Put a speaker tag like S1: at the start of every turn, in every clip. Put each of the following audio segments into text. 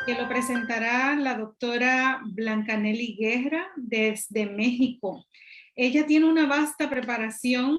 S1: que lo presentará la doctora Blanca Nelly Guerra desde México. Ella tiene una vasta preparación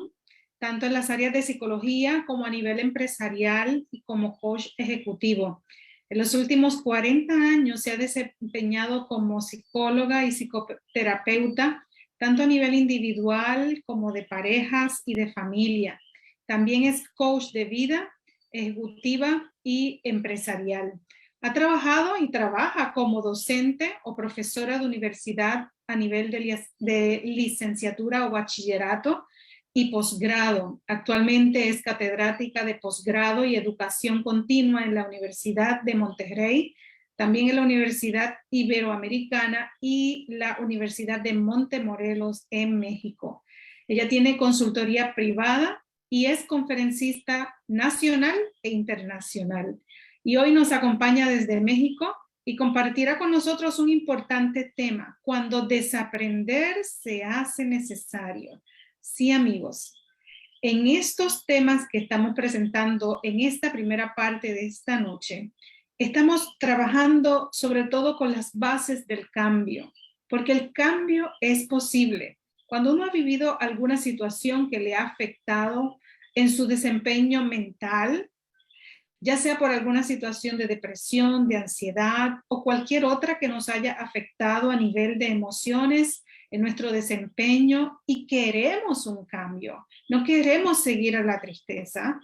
S1: tanto en las áreas de psicología como a nivel empresarial y como coach ejecutivo. En los últimos 40 años se ha desempeñado como psicóloga y psicoterapeuta, tanto a nivel individual como de parejas y de familia. También es coach de vida, ejecutiva y empresarial. Ha trabajado y trabaja como docente o profesora de universidad a nivel de licenciatura o bachillerato y posgrado. Actualmente es catedrática de posgrado y educación continua en la Universidad de Monterrey, también en la Universidad Iberoamericana y la Universidad de Montemorelos en México. Ella tiene consultoría privada y es conferencista nacional e internacional. Y hoy nos acompaña desde México y compartirá con nosotros un importante tema: cuando desaprender se hace necesario. Sí, amigos, en estos temas que estamos presentando en esta primera parte de esta noche, estamos trabajando sobre todo con las bases del cambio, porque el cambio es posible. Cuando uno ha vivido alguna situación que le ha afectado en su desempeño mental, ya sea por alguna situación de depresión, de ansiedad o cualquier otra que nos haya afectado a nivel de emociones en nuestro desempeño, y queremos un cambio. No queremos seguir a la tristeza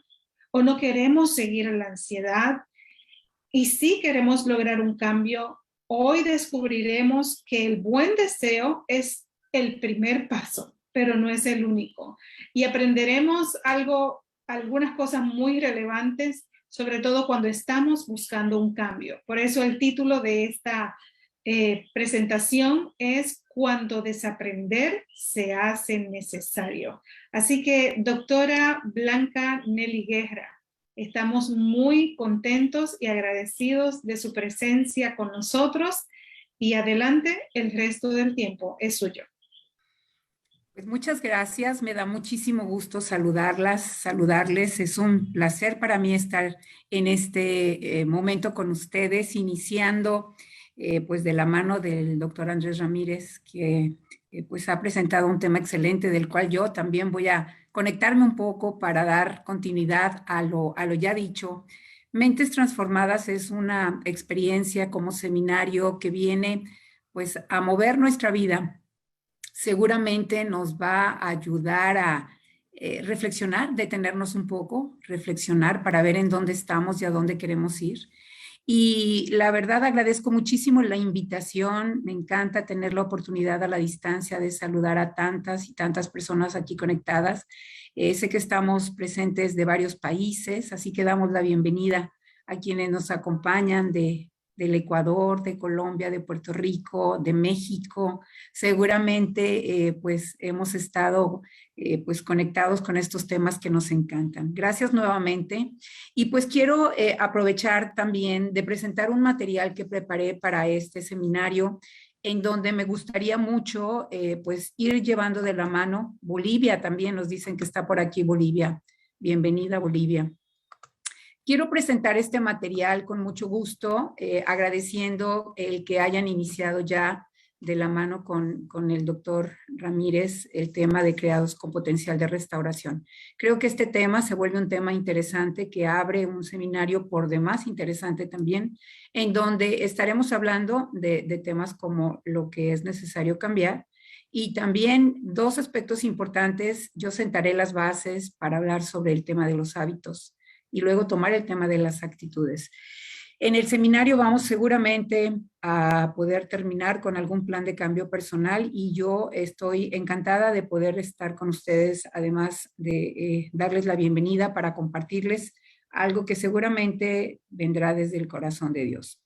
S1: o no queremos seguir a la ansiedad, y sí queremos lograr un cambio. Hoy descubriremos que el buen deseo es el primer paso, pero no es el único. Y aprenderemos algunas cosas muy relevantes, sobre todo cuando estamos buscando un cambio. Por eso el título de esta presentación es Cuando desaprender se hace necesario. Así que, doctora Blanca Nelly Guerra, estamos muy contentos y agradecidos de su presencia con nosotros, y adelante, el resto del tiempo es suyo.
S2: Pues muchas gracias, me da muchísimo gusto saludarles. Es un placer para mí estar en este momento con ustedes, iniciando pues de la mano del doctor Andrés Ramírez, que pues ha presentado un tema excelente, del cual yo también voy a conectarme un poco para dar continuidad a lo ya dicho. Mentes Transformadas es una experiencia como seminario que viene pues a mover nuestra vida. Seguramente nos va a ayudar a reflexionar, detenernos un poco, reflexionar para ver en dónde estamos y a dónde queremos ir. Y la verdad agradezco muchísimo la invitación, me encanta tener la oportunidad a la distancia de saludar a tantas y tantas personas aquí conectadas. Sé que estamos presentes de varios países, así que damos la bienvenida a quienes nos acompañan del Ecuador, de Colombia, de Puerto Rico, de México. Seguramente pues hemos estado pues conectados con estos temas que nos encantan. Gracias nuevamente. Y pues quiero aprovechar también de presentar un material que preparé para este seminario, en donde me gustaría mucho pues ir llevando de la mano. Bolivia también nos dicen que está por aquí Bolivia. Bienvenida, Bolivia. Quiero presentar este material con mucho gusto, agradeciendo el que hayan iniciado ya de la mano con el doctor Ramírez el tema de creados con potencial de restauración. Creo que este tema se vuelve un tema interesante que abre un seminario por demás interesante también, en donde estaremos hablando de temas como lo que es necesario cambiar, y también dos aspectos importantes. Yo sentaré las bases para hablar sobre el tema de los hábitos y luego tomar el tema de las actitudes. En el seminario vamos seguramente a poder terminar con algún plan de cambio personal, y yo estoy encantada de poder estar con ustedes, además de darles la bienvenida para compartirles algo que seguramente vendrá desde el corazón de Dios.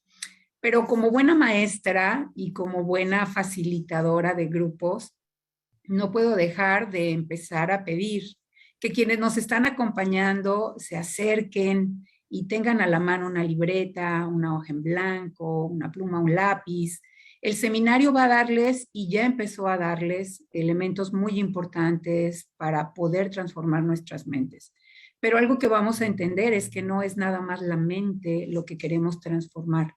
S2: Pero como buena maestra y como buena facilitadora de grupos, no puedo dejar de empezar a pedir que quienes nos están acompañando se acerquen y tengan a la mano una libreta, una hoja en blanco, una pluma, un lápiz. El seminario va a darles, y ya empezó a darles, elementos muy importantes para poder transformar nuestras mentes. Pero algo que vamos a entender es que no es nada más la mente lo que queremos transformar.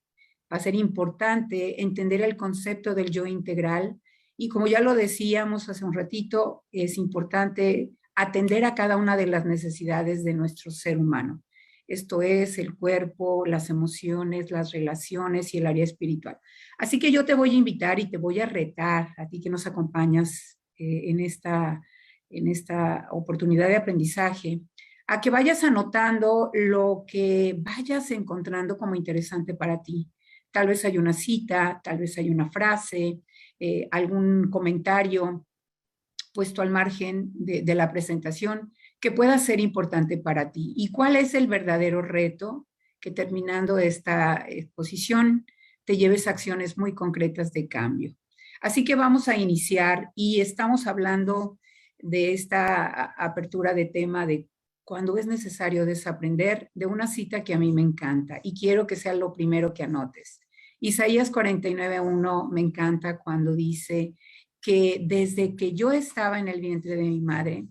S2: va a ser importante entender el concepto del yo integral y como ya lo decíamos hace un ratito, es importante atender a cada una de las necesidades de nuestro ser humano. Esto es el cuerpo, las emociones, las relaciones y el área espiritual. Así que yo te voy a invitar y te voy a retar a ti que nos acompañas en esta oportunidad de aprendizaje, a que vayas anotando lo que vayas encontrando como interesante para ti. Tal vez hay una cita, tal vez hay una frase, algún comentario puesto al margen de la presentación que pueda ser importante para ti. ¿Y cuál es el verdadero reto? Que terminando esta exposición te lleves a acciones muy concretas de cambio. Así que vamos a iniciar y estamos hablando de esta apertura de tema de cuando es necesario desaprender, de una cita que a mí me encanta y quiero que sea lo primero que anotes. Isaías 49:1 me encanta cuando dice que desde que yo estaba en el vientre de mi madre,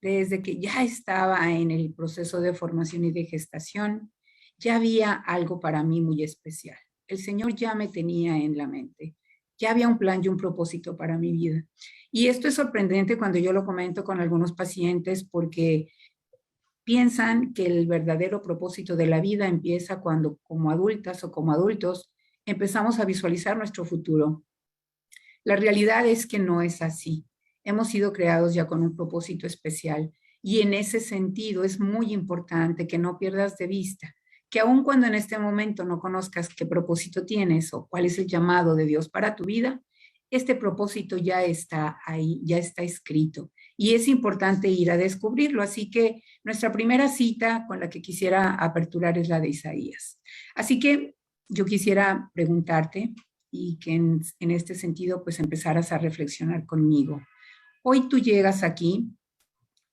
S2: desde que ya estaba en el proceso de formación y de gestación, ya había algo para mí muy especial. El Señor ya me tenía en la mente, ya había un plan y un propósito para mi vida. Y esto es sorprendente cuando yo lo comento con algunos pacientes porque piensan que el verdadero propósito de la vida empieza cuando como adultas o como adultos empezamos a visualizar nuestro futuro. La realidad es que no es así. Hemos sido creados ya con un propósito especial y en ese sentido es muy importante que no pierdas de vista que aun cuando en este momento no conozcas qué propósito tienes o cuál es el llamado de Dios para tu vida, este propósito ya está ahí, ya está escrito y es importante ir a descubrirlo. Así que nuestra primera cita con la que quisiera aperturar es la de Isaías. Así que yo quisiera preguntarte y que en este sentido pues empezaras a reflexionar conmigo. Hoy tú llegas aquí,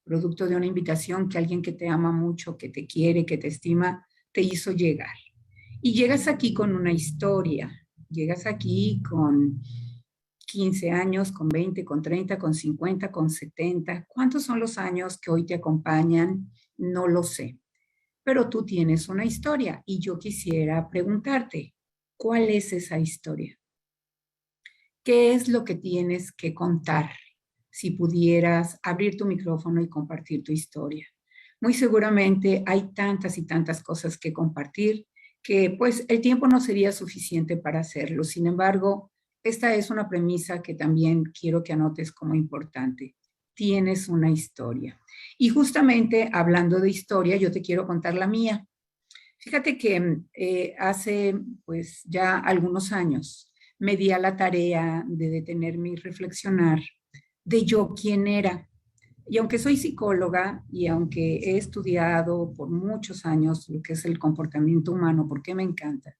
S2: producto de una invitación que alguien que te ama mucho, que te quiere, que te estima, te hizo llegar. Y llegas aquí con una historia, llegas aquí con 15 años, con 20, con 30, con 50, con 70. ¿Cuántos son los años que hoy te acompañan? No lo sé. Pero tú tienes una historia y yo quisiera preguntarte, ¿cuál es esa historia? ¿Qué es lo que tienes que contar si pudieras abrir tu micrófono y compartir tu historia? Muy seguramente hay tantas y tantas cosas que compartir que pues el tiempo no sería suficiente para hacerlo. Sin embargo, esta es una premisa que también quiero que anotes como importante. Tienes una historia. Y justamente hablando de historia, yo te quiero contar la mía. Fíjate que hace pues ya algunos años me di a la tarea de detenerme y reflexionar de yo quién era. Y aunque soy psicóloga y aunque he estudiado por muchos años lo que es el comportamiento humano, porque me encanta,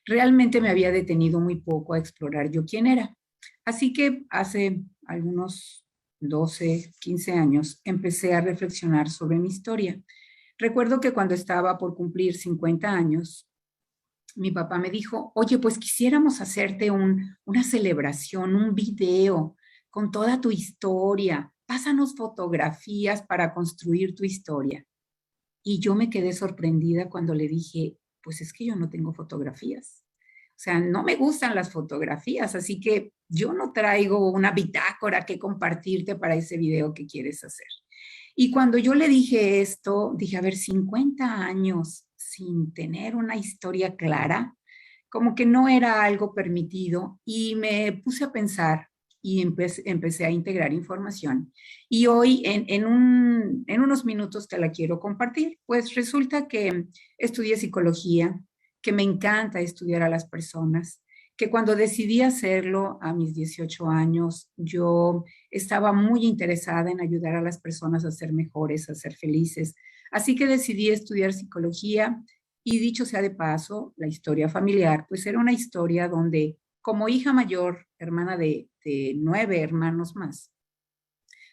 S2: realmente me había detenido muy poco a explorar yo quién era. Así que hace algunos 12, 15 años empecé a reflexionar sobre mi historia. Recuerdo que cuando estaba por cumplir 50 años, mi papá me dijo, oye, pues quisiéramos hacerte una celebración, un video con toda tu historia. Pásanos fotografías para construir tu historia. Y yo me quedé sorprendida cuando le dije, pues es que yo no tengo fotografías. O sea, no me gustan las fotografías, así que yo no traigo una bitácora que compartirte para ese video que quieres hacer. Y cuando yo le dije esto, dije, a ver, 50 años sin tener una historia clara, como que no era algo permitido y me puse a pensar y empecé a integrar información. Y hoy en unos minutos te la quiero compartir. Pues resulta que estudié psicología, que me encanta estudiar a las personas, que cuando decidí hacerlo a mis 18 años, yo estaba muy interesada en ayudar a las personas a ser mejores, a ser felices. Así que decidí estudiar psicología y dicho sea de paso, la historia familiar, pues era una historia donde como hija mayor, hermana de 9 hermanos más,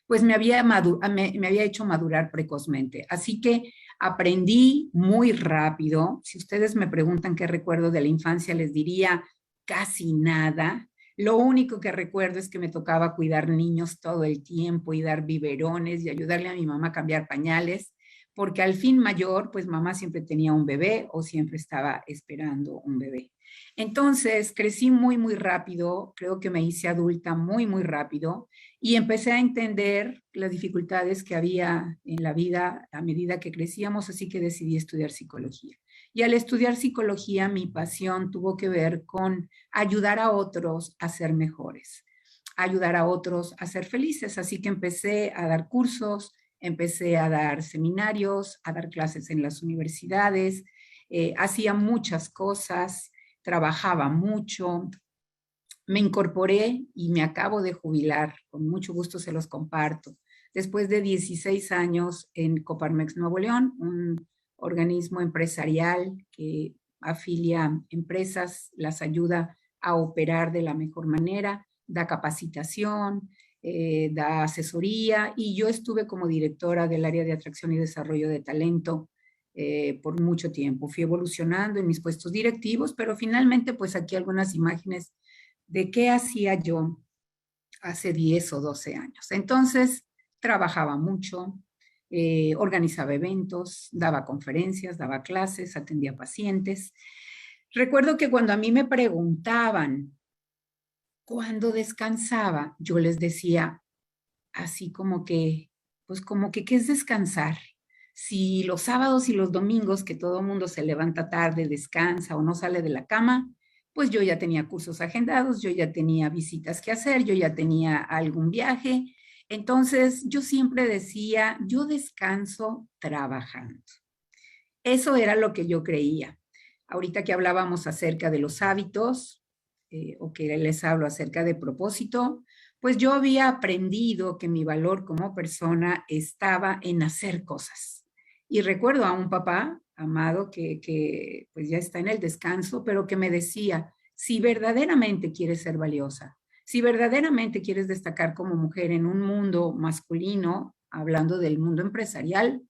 S2: pues me había hecho madurar precozmente. Así que aprendí muy rápido. Si ustedes me preguntan qué recuerdo de la infancia, les diría casi nada. Lo único que recuerdo es que me tocaba cuidar niños todo el tiempo y dar biberones y ayudarle a mi mamá a cambiar pañales, porque al fin mayor, pues mamá siempre tenía un bebé o siempre estaba esperando un bebé. Entonces, crecí muy, muy rápido, creo que me hice adulta muy, muy rápido y empecé a entender las dificultades que había en la vida a medida que crecíamos, así que decidí estudiar psicología. Y al estudiar psicología, mi pasión tuvo que ver con ayudar a otros a ser mejores, ayudar a otros a ser felices, así que empecé a dar cursos, empecé a dar seminarios, a dar clases en las universidades, hacía muchas cosas, trabajaba mucho, me incorporé y me acabo de jubilar, con mucho gusto se los comparto. Después de 16 años en Coparmex Nuevo León, un organismo empresarial que afilia empresas, las ayuda a operar de la mejor manera, da capacitación, da asesoría y yo estuve como directora del área de atracción y desarrollo de talento por mucho tiempo. Fui evolucionando en mis puestos directivos, pero finalmente pues aquí algunas imágenes de qué hacía yo hace 10 o 12 años. Entonces, trabajaba mucho, organizaba eventos, daba conferencias, daba clases, atendía pacientes. Recuerdo que cuando a mí me preguntaban cuándo descansaba, yo les decía así como que, pues como que, ¿qué es descansar? Si los sábados y los domingos, que todo el mundo se levanta tarde, descansa o no sale de la cama, pues yo ya tenía cursos agendados, yo ya tenía visitas que hacer, yo ya tenía algún viaje. Entonces yo siempre decía, yo descanso trabajando. Eso era lo que yo creía. Ahorita que hablábamos acerca de los hábitos, o que les hablo acerca de propósito, pues yo había aprendido que mi valor como persona estaba en hacer cosas. Y recuerdo a un papá amado que pues ya está en el descanso, pero que me decía, si verdaderamente quieres ser valiosa, si verdaderamente quieres destacar como mujer en un mundo masculino, hablando del mundo empresarial,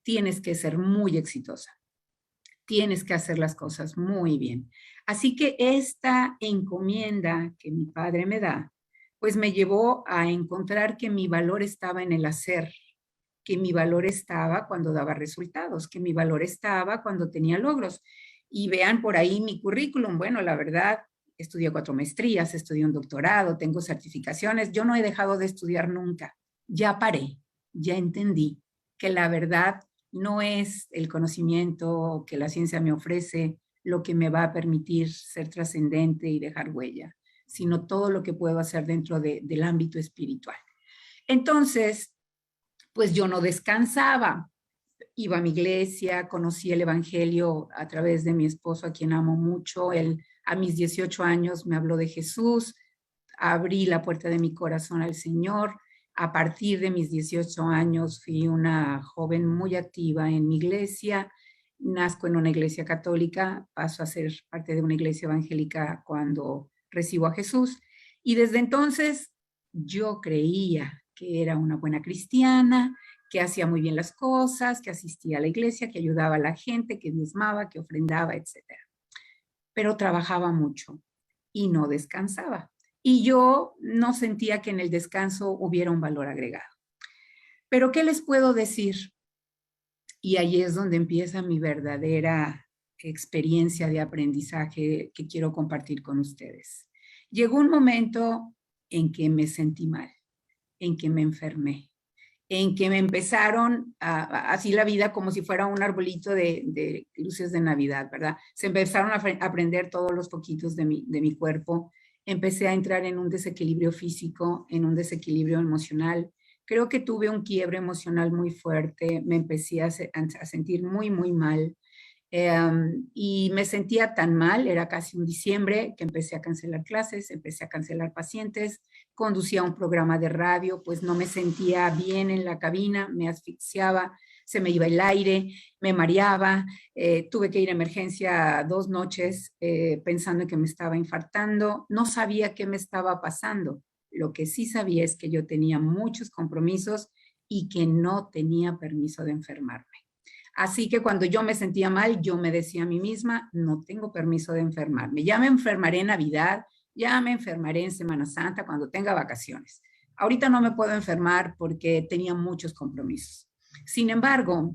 S2: tienes que ser muy exitosa, tienes que hacer las cosas muy bien. Así que esta encomienda que mi padre me da, pues me llevó a encontrar que mi valor estaba en el hacer, que mi valor estaba cuando daba resultados, que mi valor estaba cuando tenía logros. Y vean por ahí mi currículum. Bueno, la verdad, estudié 4 maestrías, estudié un doctorado, tengo certificaciones. Yo no he dejado de estudiar nunca. Ya paré, ya entendí que la verdad no es el conocimiento que la ciencia me ofrece lo que me va a permitir ser trascendente y dejar huella, sino todo lo que puedo hacer dentro del ámbito espiritual. Entonces, pues yo no descansaba. Iba a mi iglesia, conocí el evangelio a través de mi esposo, a quien amo mucho. Él a mis 18 años me habló de Jesús, abrí la puerta de mi corazón al Señor. A partir de mis 18 años fui una joven muy activa en mi iglesia. Nazco en una iglesia católica, paso a ser parte de una iglesia evangélica cuando recibo a Jesús. Y desde entonces yo creía que era una buena cristiana, que hacía muy bien las cosas, que asistía a la iglesia, que ayudaba a la gente, que diezmaba, que ofrendaba, etc. Pero trabajaba mucho y no descansaba. Y yo no sentía que en el descanso hubiera un valor agregado. Pero ¿qué les puedo decir? Y ahí es donde empieza mi verdadera experiencia de aprendizaje que quiero compartir con ustedes. Llegó un momento en que me sentí mal, en que me enfermé, en que me empezaron así la vida como si fuera un arbolito de luces de Navidad, ¿verdad? Se empezaron a prender todos los foquitos de mi cuerpo, empecé a entrar en un desequilibrio físico, en un desequilibrio emocional. Creo que tuve un quiebre emocional muy fuerte, me empecé a sentir muy, muy mal. Y me sentía tan mal, era casi un diciembre, que empecé a cancelar clases, empecé a cancelar pacientes, conducía un programa de radio, pues no me sentía bien en la cabina, me asfixiaba, se me iba el aire, me mareaba, tuve que ir a emergencia 2 noches pensando en que me estaba infartando, no sabía qué me estaba pasando. Lo que sí sabía es que yo tenía muchos compromisos y que no tenía permiso de enfermarme. Así que cuando yo me sentía mal, yo me decía a mí misma, no tengo permiso de enfermarme. Ya me enfermaré en Navidad, ya me enfermaré en Semana Santa cuando tenga vacaciones. Ahorita no me puedo enfermar porque tenía muchos compromisos. Sin embargo,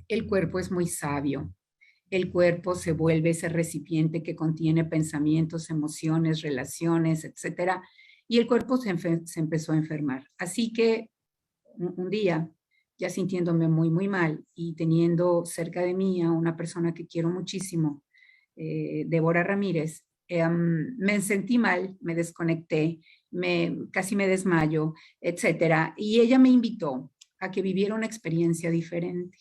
S2: el cuerpo es muy sabio. el cuerpo se vuelve ese recipiente que contiene pensamientos, emociones, relaciones, etcétera, y el cuerpo se empezó a enfermar. Así que un día, ya sintiéndome muy, muy mal y teniendo cerca de mí a una persona que quiero muchísimo, Débora Ramírez, me sentí mal, me desconecté, casi me desmayo, etcétera, y ella me invitó a que viviera una experiencia diferente.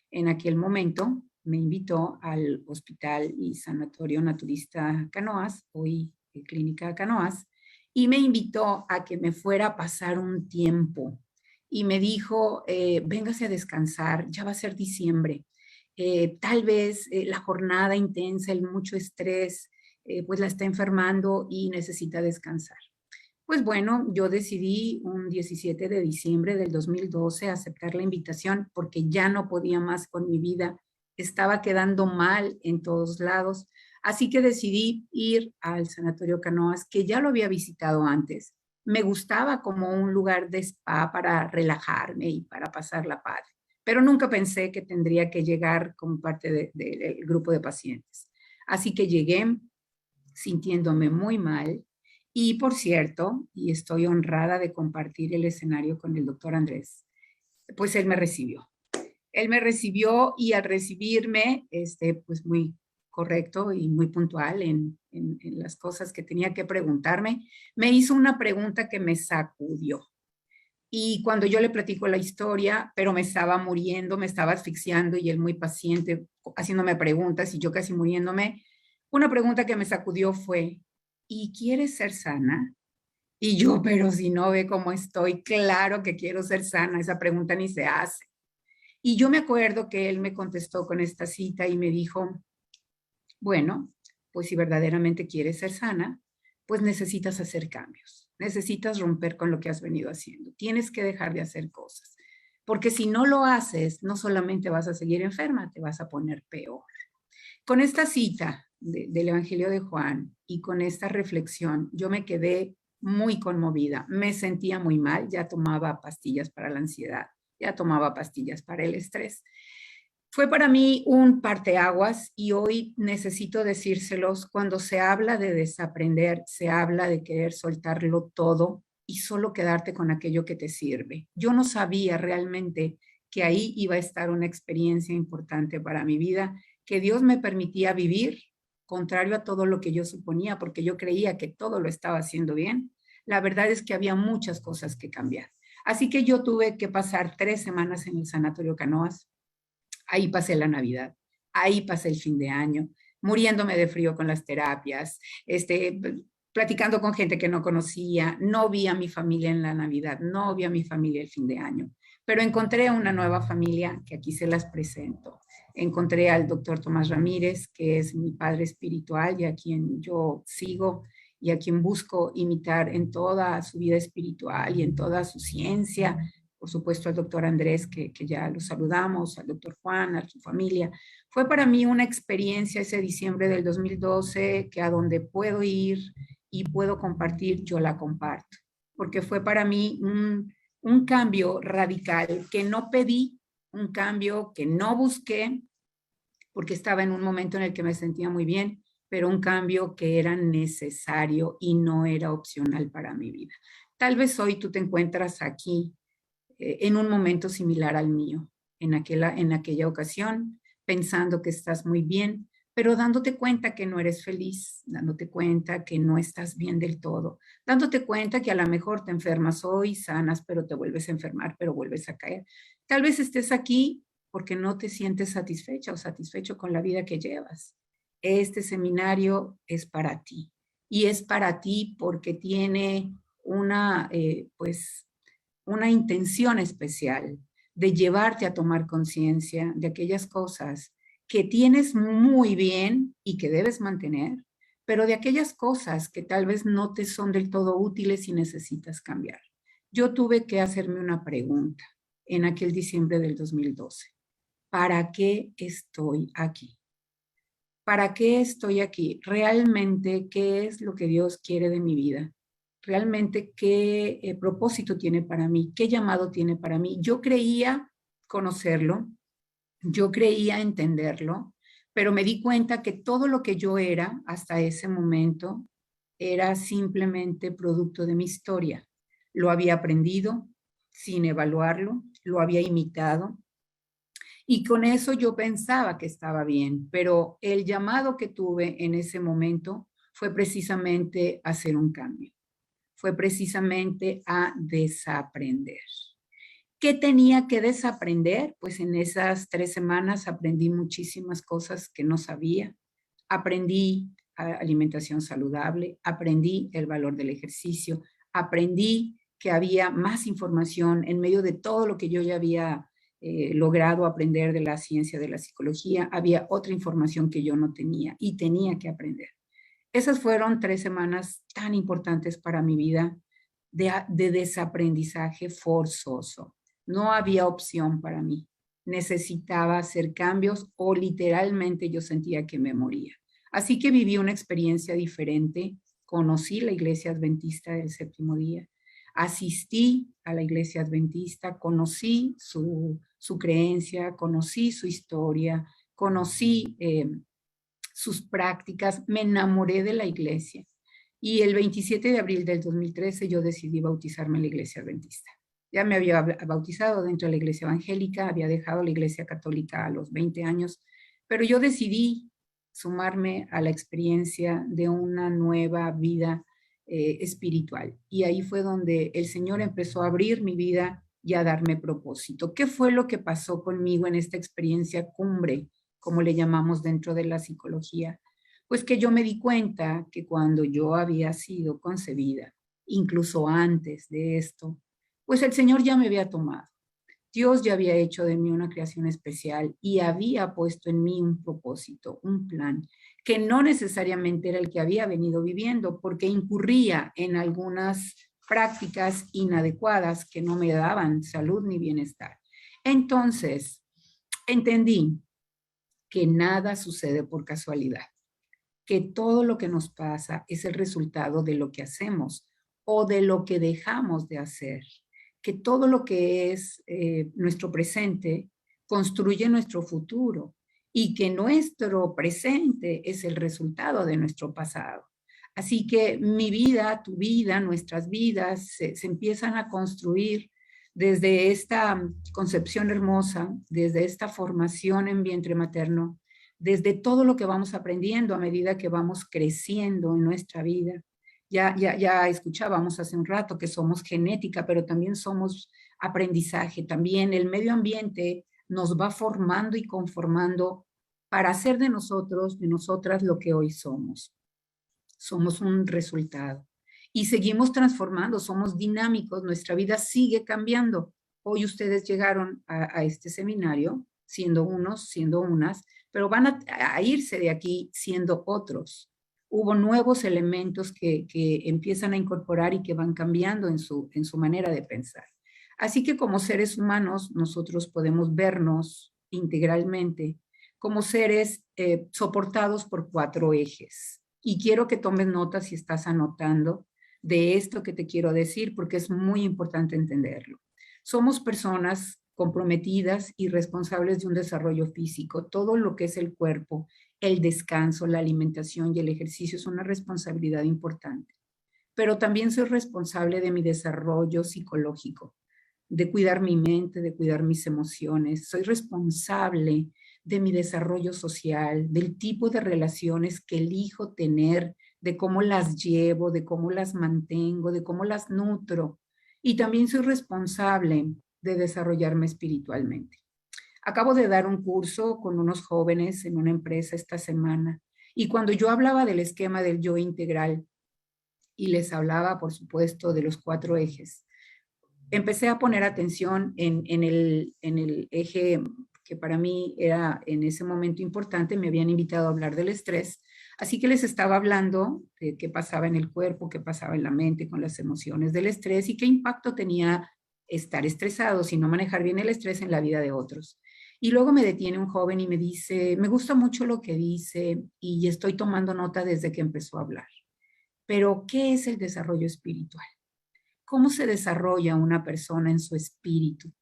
S2: En aquel momento me invitó al Hospital y Sanatorio Naturista Canoas, hoy Clínica Canoas, y me invitó a que me fuera a pasar un tiempo. Y me dijo, véngase a descansar, ya va a ser diciembre. Tal vez la jornada intensa, el mucho estrés, pues la está enfermando y necesita descansar. Pues bueno, yo decidí un 17 de diciembre del 2012 aceptar la invitación porque ya no podía más con mi vida. Estaba quedando mal en todos lados. Así que decidí ir al Sanatorio Canoas, que ya lo había visitado antes. Me gustaba como un lugar de spa para relajarme y para pasarla padre. Pero nunca pensé que tendría que llegar como parte del grupo de pacientes. Así que llegué sintiéndome muy mal. Y por cierto, y estoy honrada de compartir el escenario con el doctor Andrés, pues él me recibió. Él me recibió y al recibirme, pues muy correcto y muy puntual en las cosas que tenía que preguntarme, me hizo una pregunta que me sacudió. Y cuando yo le platico la historia, pero me estaba muriendo, me estaba asfixiando y él muy paciente, haciéndome preguntas y yo casi muriéndome, una pregunta que me sacudió fue, ¿y quieres ser sana? Y yo, pero si no ve cómo estoy, claro que quiero ser sana, esa pregunta ni se hace. Y yo me acuerdo que él me contestó con esta cita y me dijo, bueno, pues si verdaderamente quieres ser sana, pues necesitas hacer cambios, necesitas romper con lo que has venido haciendo, tienes que dejar de hacer cosas, porque si no lo haces, no solamente vas a seguir enferma, te vas a poner peor. Con esta cita del Evangelio de Juan y con esta reflexión, yo me quedé muy conmovida, me sentía muy mal, ya tomaba pastillas para la ansiedad, ya tomaba pastillas para el estrés. Fue para mí un parteaguas y hoy necesito decírselos, cuando se habla de desaprender, se habla de querer soltarlo todo y solo quedarte con aquello que te sirve. Yo no sabía realmente que ahí iba a estar una experiencia importante para mi vida, que Dios me permitía vivir, contrario a todo lo que yo suponía, porque yo creía que todo lo estaba haciendo bien. La verdad es que había muchas cosas que cambiar. Así que yo tuve que pasar 3 semanas en el Sanatorio Canoas. Ahí pasé la Navidad, ahí pasé el fin de año, muriéndome de frío con las terapias, platicando con gente que no conocía, no vi a mi familia en la Navidad, no vi a mi familia el fin de año, pero encontré una nueva familia que aquí se las presento. Encontré al doctor Tomás Ramírez, que es mi padre espiritual y a quien yo sigo y a quien busco imitar en toda su vida espiritual y en toda su ciencia. Por supuesto al doctor Andrés, que ya lo saludamos, al doctor Juan, a su familia. Fue para mí una experiencia ese diciembre del 2012 que a donde puedo ir y puedo compartir, yo la comparto, porque fue para mí un cambio radical que no pedí, un cambio que no busqué, porque estaba en un momento en el que me sentía muy bien, pero un cambio que era necesario y no era opcional para mi vida. Tal vez hoy tú te encuentras aquí en un momento similar al mío, en aquella ocasión, pensando que estás muy bien, pero dándote cuenta que no eres feliz, dándote cuenta que no estás bien del todo, dándote cuenta que a lo mejor te enfermas hoy, sanas, pero te vuelves a enfermar, pero vuelves a caer. Tal vez estés aquí porque no te sientes satisfecha o satisfecho con la vida que llevas. Este seminario es para ti y es para ti porque tiene una intención especial de llevarte a tomar conciencia de aquellas cosas que tienes muy bien y que debes mantener, pero de aquellas cosas que tal vez no te son del todo útiles y necesitas cambiar. Yo tuve que hacerme una pregunta en aquel diciembre del 2012. ¿Para qué estoy aquí? ¿Para qué estoy aquí? ¿Realmente qué es lo que Dios quiere de mi vida? ¿Realmente qué propósito tiene para mí? ¿Qué llamado tiene para mí? Yo creía conocerlo, yo creía entenderlo, pero me di cuenta que todo lo que yo era hasta ese momento era simplemente producto de mi historia. Lo había aprendido sin evaluarlo, lo había imitado, y con eso yo pensaba que estaba bien, pero el llamado que tuve en ese momento fue precisamente a hacer un cambio, fue precisamente a desaprender. ¿Qué tenía que desaprender? Pues en esas 3 semanas aprendí muchísimas cosas que no sabía. Aprendí alimentación saludable, aprendí el valor del ejercicio, aprendí que había más información en medio de todo lo que yo ya había logrado aprender de la ciencia de la psicología. Había otra información que yo no tenía y tenía que aprender. Esas fueron 3 semanas tan importantes para mi vida de desaprendizaje forzoso. No había opción para mí. Necesitaba hacer cambios o literalmente yo sentía que me moría. Así que viví una experiencia diferente. Conocí la Iglesia Adventista del Séptimo Día. Asistí a la Iglesia Adventista, conocí su creencia, conocí su historia, conocí sus prácticas, me enamoré de la iglesia. Y el 27 de abril del 2013 yo decidí bautizarme en la Iglesia Adventista. Ya me había bautizado dentro de la Iglesia Evangélica, había dejado la Iglesia Católica a los 20 años, pero yo decidí sumarme a la experiencia de una nueva vida espiritual. Y ahí fue donde el Señor empezó a abrir mi vida y a darme propósito. ¿Qué fue lo que pasó conmigo en esta experiencia cumbre, como le llamamos dentro de la psicología? Pues que yo me di cuenta que cuando yo había sido concebida, incluso antes de esto, pues el Señor ya me había tomado. Dios ya había hecho de mí una creación especial y había puesto en mí un propósito, un plan, que no necesariamente era el que había venido viviendo, porque incurría en algunas prácticas inadecuadas que no me daban salud ni bienestar. Entonces, entendí que nada sucede por casualidad, que todo lo que nos pasa es el resultado de lo que hacemos o de lo que dejamos de hacer, que todo lo que es nuestro presente construye nuestro futuro y que nuestro presente es el resultado de nuestro pasado. Así que mi vida, tu vida, nuestras vidas se empiezan a construir desde esta concepción hermosa, desde esta formación en vientre materno, desde todo lo que vamos aprendiendo a medida que vamos creciendo en nuestra vida. Ya escuchábamos hace un rato que somos genética, pero también somos aprendizaje. También el medio ambiente nos va formando y conformando para hacer de nosotros, de nosotras, lo que hoy somos. Somos un resultado. Y seguimos transformando, somos dinámicos, nuestra vida sigue cambiando. Hoy ustedes llegaron a este seminario siendo unos, siendo unas, pero van a irse de aquí siendo otros. Hubo nuevos elementos que empiezan a incorporar y que van cambiando en su manera de pensar. Así que como seres humanos, nosotros podemos vernos integralmente como seres soportados por 4 ejes. Y quiero que tomes nota si estás anotando de esto que te quiero decir, porque es muy importante entenderlo. Somos personas comprometidas y responsables de un desarrollo físico. Todo lo que es el cuerpo, el descanso, la alimentación y el ejercicio es una responsabilidad importante. Pero también soy responsable de mi desarrollo psicológico, de cuidar mi mente, de cuidar mis emociones. Soy responsable de mi desarrollo social, del tipo de relaciones que elijo tener, de cómo las llevo, de cómo las mantengo, de cómo las nutro. Y también soy responsable de desarrollarme espiritualmente. Acabo de dar un curso con unos jóvenes en una empresa esta semana y cuando yo hablaba del esquema del yo integral y les hablaba, por supuesto, de los 4 ejes, empecé a poner atención en el eje que para mí era en ese momento importante. Me habían invitado a hablar del estrés, así que les estaba hablando de qué pasaba en el cuerpo, qué pasaba en la mente con las emociones del estrés y qué impacto tenía estar estresados y no manejar bien el estrés en la vida de otros. Y luego me detiene un joven y me dice, me gusta mucho lo que dice y estoy tomando nota desde que empezó a hablar. Pero, ¿qué es el desarrollo espiritual? ¿Cómo se desarrolla una persona en su espíritu?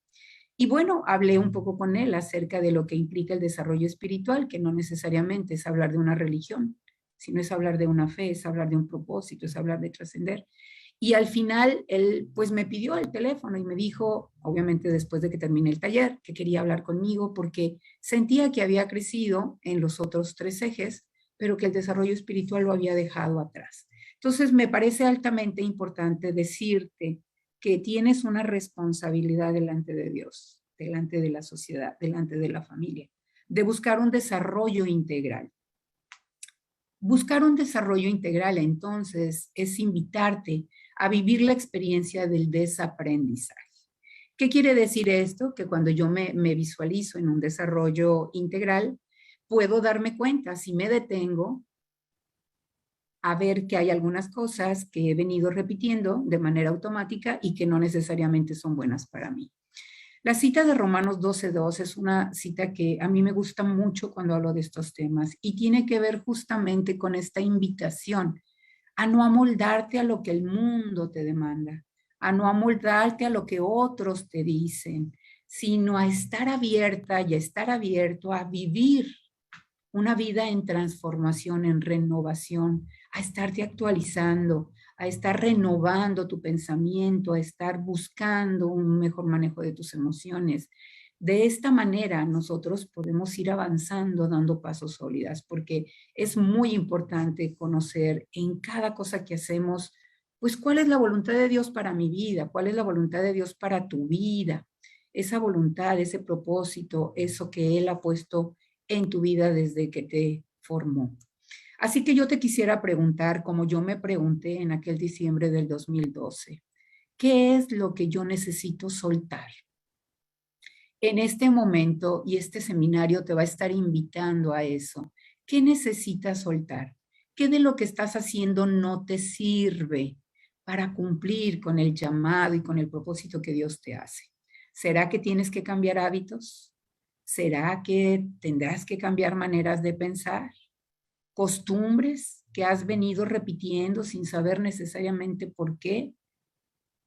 S2: Y bueno, hablé un poco con él acerca de lo que implica el desarrollo espiritual, que no necesariamente es hablar de una religión, sino es hablar de una fe, es hablar de un propósito, es hablar de trascender. Y al final él pues me pidió el teléfono y me dijo, obviamente después de que terminé el taller, que quería hablar conmigo porque sentía que había crecido en los otros 3 ejes, pero que el desarrollo espiritual lo había dejado atrás. Entonces me parece altamente importante decirte que tienes una responsabilidad delante de Dios, delante de la sociedad, delante de la familia, de buscar un desarrollo integral. Buscar un desarrollo integral, entonces, es invitarte a vivir la experiencia del desaprendizaje. ¿Qué quiere decir esto? Que cuando yo me visualizo en un desarrollo integral, puedo darme cuenta, si me detengo, a ver que hay algunas cosas que he venido repitiendo de manera automática y que no necesariamente son buenas para mí. La cita de Romanos 12:2 es una cita que a mí me gusta mucho cuando hablo de estos temas y tiene que ver justamente con esta invitación a no amoldarte a lo que el mundo te demanda, a no amoldarte a lo que otros te dicen, sino a estar abierta y a estar abierto a vivir una vida en transformación, en renovación, a estarte actualizando, a estar renovando tu pensamiento, a estar buscando un mejor manejo de tus emociones. De esta manera nosotros podemos ir avanzando, dando pasos sólidas, porque es muy importante conocer en cada cosa que hacemos, pues cuál es la voluntad de Dios para mi vida, cuál es la voluntad de Dios para tu vida, esa voluntad, ese propósito, eso que Él ha puesto en tu vida desde que te formó. Así que yo te quisiera preguntar, como yo me pregunté en aquel diciembre del 2012, ¿qué es lo que yo necesito soltar? En este momento, y este seminario te va a estar invitando a eso, ¿qué necesitas soltar? ¿Qué de lo que estás haciendo no te sirve para cumplir con el llamado y con el propósito que Dios te hace? ¿Será que tienes que cambiar hábitos? ¿Será que tendrás que cambiar maneras de pensar? ¿Costumbres que has venido repitiendo sin saber necesariamente por qué?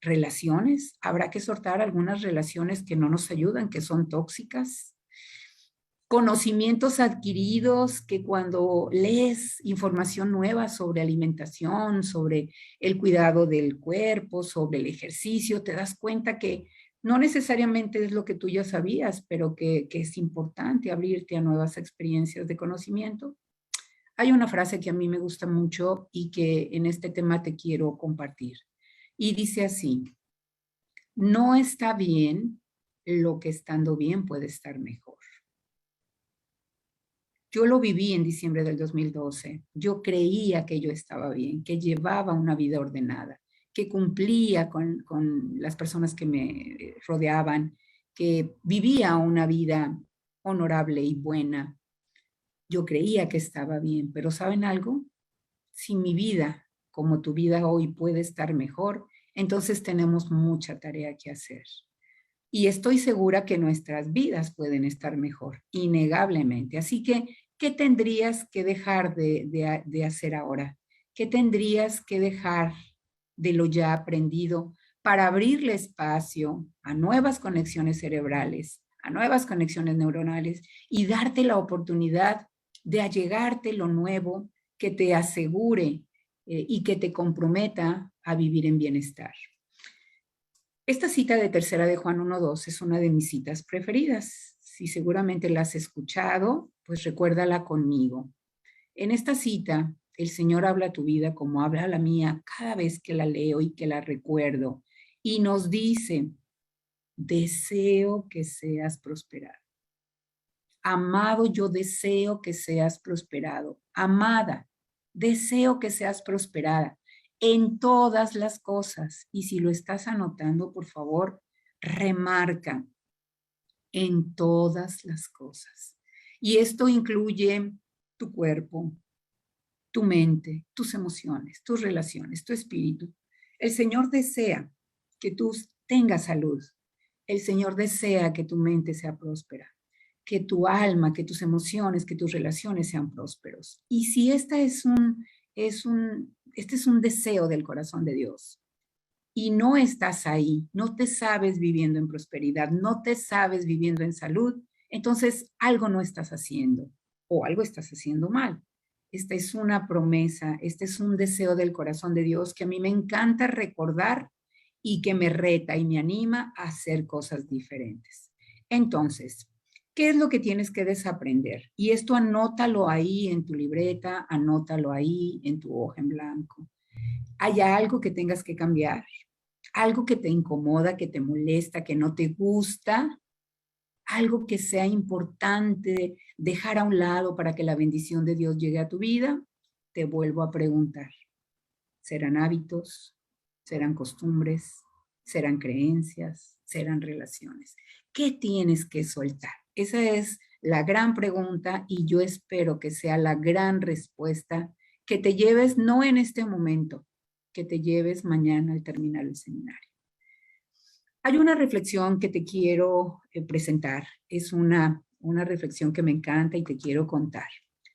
S2: ¿Relaciones? ¿Habrá que soltar algunas relaciones que no nos ayudan, que son tóxicas? Conocimientos adquiridos que cuando lees información nueva sobre alimentación, sobre el cuidado del cuerpo, sobre el ejercicio, te das cuenta que no necesariamente es lo que tú ya sabías, pero que es importante abrirte a nuevas experiencias de conocimiento. Hay una frase que a mí me gusta mucho y que en este tema te quiero compartir. Y dice así, no está bien lo que estando bien puede estar mejor. Yo lo viví en diciembre del 2012. Yo creía que yo estaba bien, que llevaba una vida ordenada, que cumplía con las personas que me rodeaban, que vivía una vida honorable y buena. Yo creía que estaba bien, pero ¿saben algo? Si mi vida, como tu vida hoy, puede estar mejor, entonces tenemos mucha tarea que hacer. Y estoy segura que nuestras vidas pueden estar mejor, innegablemente. Así que, ¿qué tendrías que dejar de hacer ahora? ¿Qué tendrías que dejar de lo ya aprendido para abrirle espacio a nuevas conexiones cerebrales, a nuevas conexiones neuronales y darte la oportunidad de allegarte lo nuevo que te asegure y que te comprometa a vivir en bienestar? Esta cita de tercera de Juan 1:2 es una de mis citas preferidas. Si seguramente la has escuchado, pues recuérdala conmigo. En esta cita, el Señor habla a tu vida como habla a la mía cada vez que la leo y que la recuerdo. Y nos dice, deseo que seas prosperado. Amado, yo deseo que seas prosperado. Amada, deseo que seas prosperada en todas las cosas. Y si lo estás anotando, por favor, remarca en todas las cosas. Y esto incluye tu cuerpo, tu mente, tus emociones, tus relaciones, tu espíritu. El Señor desea que tú tengas salud. El Señor desea que tu mente sea próspera, que tu alma, que tus emociones, que tus relaciones sean prósperos. Y si este es un deseo del corazón de Dios, y no estás ahí, no te sabes viviendo en prosperidad, no te sabes viviendo en salud, entonces algo no estás haciendo o algo estás haciendo mal. Esta es una promesa, este es un deseo del corazón de Dios que a mí me encanta recordar y que me reta y me anima a hacer cosas diferentes. Entonces, ¿qué es lo que tienes que desaprender? Y esto anótalo ahí en tu libreta, anótalo ahí en tu hoja en blanco. ¿Hay algo que tengas que cambiar? ¿Algo que te incomoda, que te molesta, que no te gusta? ¿Algo que sea importante dejar a un lado para que la bendición de Dios llegue a tu vida? Te vuelvo a preguntar. ¿Serán hábitos? ¿Serán costumbres? ¿Serán creencias? ¿Serán relaciones? ¿Qué tienes que soltar? Esa es la gran pregunta y yo espero que sea la gran respuesta que te lleves no en este momento, que te lleves mañana al terminar el seminario. Hay una reflexión que te quiero presentar. Es una reflexión que me encanta y te quiero contar.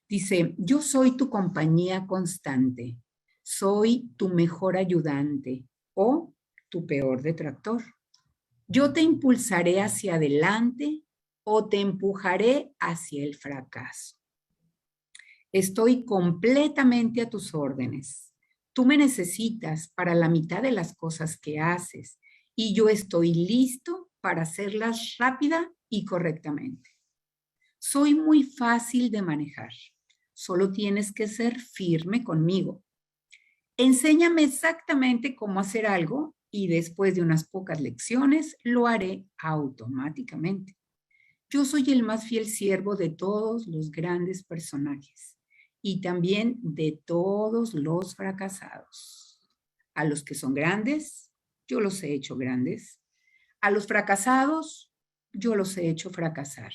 S2: Dice, yo soy tu compañía constante, soy tu mejor ayudante o tu peor detractor. Yo te impulsaré hacia adelante o te empujaré hacia el fracaso. Estoy completamente a tus órdenes. Tú me necesitas para la mitad de las cosas que haces y yo estoy listo para hacerlas rápida y correctamente. Soy muy fácil de manejar. Solo tienes que ser firme conmigo. Enséñame exactamente cómo hacer algo y después de unas pocas lecciones lo haré automáticamente. Yo soy el más fiel siervo de todos los grandes personajes y también de todos los fracasados. A los que son grandes, yo los he hecho grandes. A los fracasados, yo los he hecho fracasar.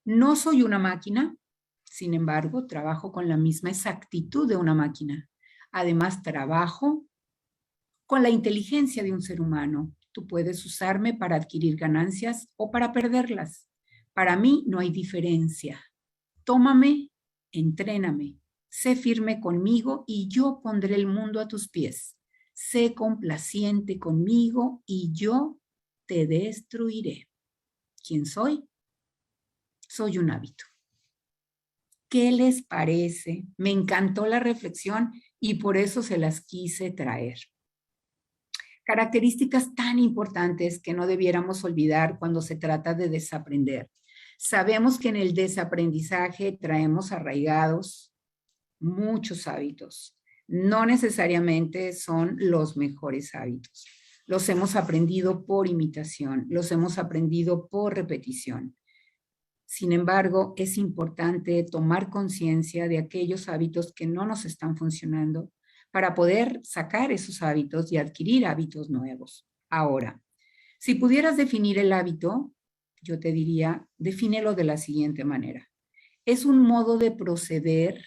S2: No soy una máquina, sin embargo, trabajo con la misma exactitud de una máquina. Además, trabajo con la inteligencia de un ser humano. Tú puedes usarme para adquirir ganancias o para perderlas. Para mí no hay diferencia. Tómame, entréname, sé firme conmigo y yo pondré el mundo a tus pies. Sé complaciente conmigo y yo te destruiré. ¿Quién soy? Soy un hábito. ¿Qué les parece? Me encantó la reflexión y por eso se las quise traer. Características tan importantes que no debiéramos olvidar cuando se trata de desaprender. Sabemos que en el desaprendizaje traemos arraigados muchos hábitos. No necesariamente son los mejores hábitos. Los hemos aprendido por imitación, los hemos aprendido por repetición. Sin embargo, es importante tomar conciencia de aquellos hábitos que no nos están funcionando para poder sacar esos hábitos y adquirir hábitos nuevos. Ahora, si pudieras definir el hábito, yo te diría, defínelo de la siguiente manera. Es un modo de proceder,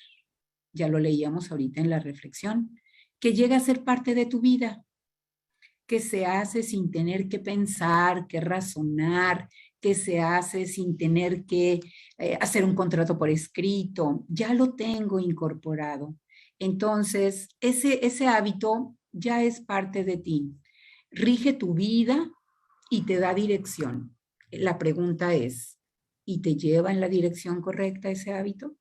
S2: ya lo leíamos ahorita en la reflexión, que llega a ser parte de tu vida, que se hace sin tener que pensar, que razonar, que se hace sin tener que hacer un contrato por escrito. Ya lo tengo incorporado. Entonces, ese hábito ya es parte de ti. Rige tu vida y te da dirección. La pregunta es, ¿y te lleva en la dirección correcta ese hábito?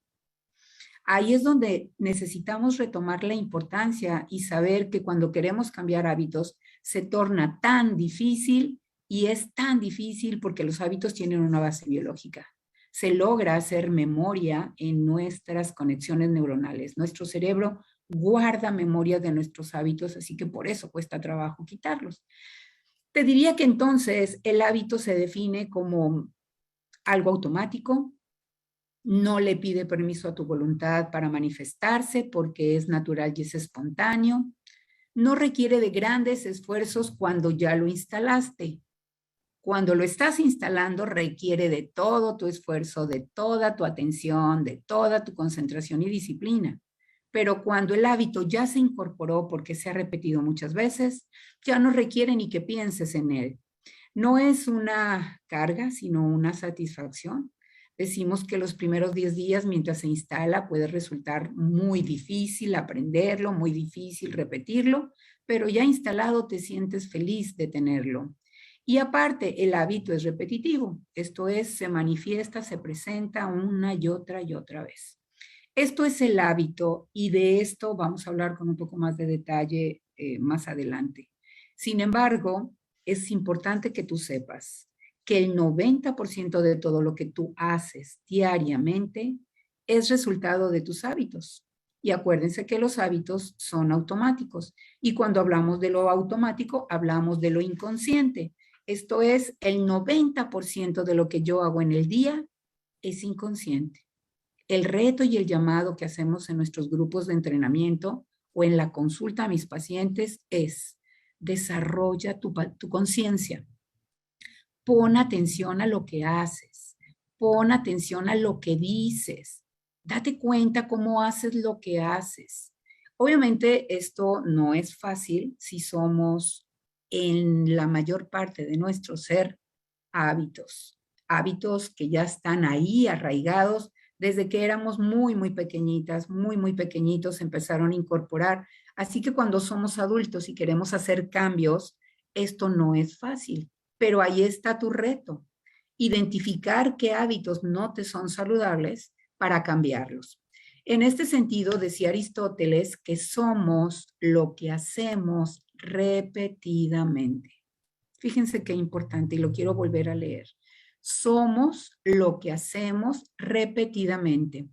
S2: Ahí es donde necesitamos retomar la importancia y saber que cuando queremos cambiar hábitos se torna tan difícil y es tan difícil porque los hábitos tienen una base biológica. Se logra hacer memoria en nuestras conexiones neuronales. Nuestro cerebro guarda memoria de nuestros hábitos, así que por eso cuesta trabajo quitarlos. Te diría que entonces el hábito se define como algo automático, no le pide permiso a tu voluntad para manifestarse porque es natural y es espontáneo. No requiere de grandes esfuerzos cuando ya lo instalaste. Cuando lo estás instalando requiere de todo tu esfuerzo, de toda tu atención, de toda tu concentración y disciplina. Pero cuando el hábito ya se incorporó porque se ha repetido muchas veces, ya no requiere ni que pienses en él. No es una carga, sino una satisfacción. Decimos que los primeros 10 días mientras se instala puede resultar muy difícil aprenderlo, muy difícil repetirlo, pero ya instalado te sientes feliz de tenerlo. Y aparte, el hábito es repetitivo, esto es, se manifiesta, se presenta una y otra vez. Esto es el hábito y de esto vamos a hablar con un poco más de detalle más adelante. Sin embargo, es importante que tú sepas que el 90% de todo lo que tú haces diariamente es resultado de tus hábitos. Y acuérdense que los hábitos son automáticos. Y cuando hablamos de lo automático, hablamos de lo inconsciente. Esto es, el 90% de lo que yo hago en el día es inconsciente. El reto y el llamado que hacemos en nuestros grupos de entrenamiento o en la consulta a mis pacientes es: desarrolla tu conciencia. Pon atención a lo que haces. Pon atención a lo que dices. Date cuenta cómo haces lo que haces. Obviamente esto no es fácil si somos en la mayor parte de nuestro ser hábitos. Hábitos que ya están ahí arraigados desde que éramos muy pequeñitas, muy pequeñitos, empezaron a incorporar. Así que cuando somos adultos y queremos hacer cambios, esto no es fácil, pero ahí está tu reto. Identificar qué hábitos no te son saludables para cambiarlos. En este sentido, decía Aristóteles que somos lo que hacemos repetidamente. Fíjense qué importante y lo quiero volver a leer. Somos lo que hacemos repetidamente.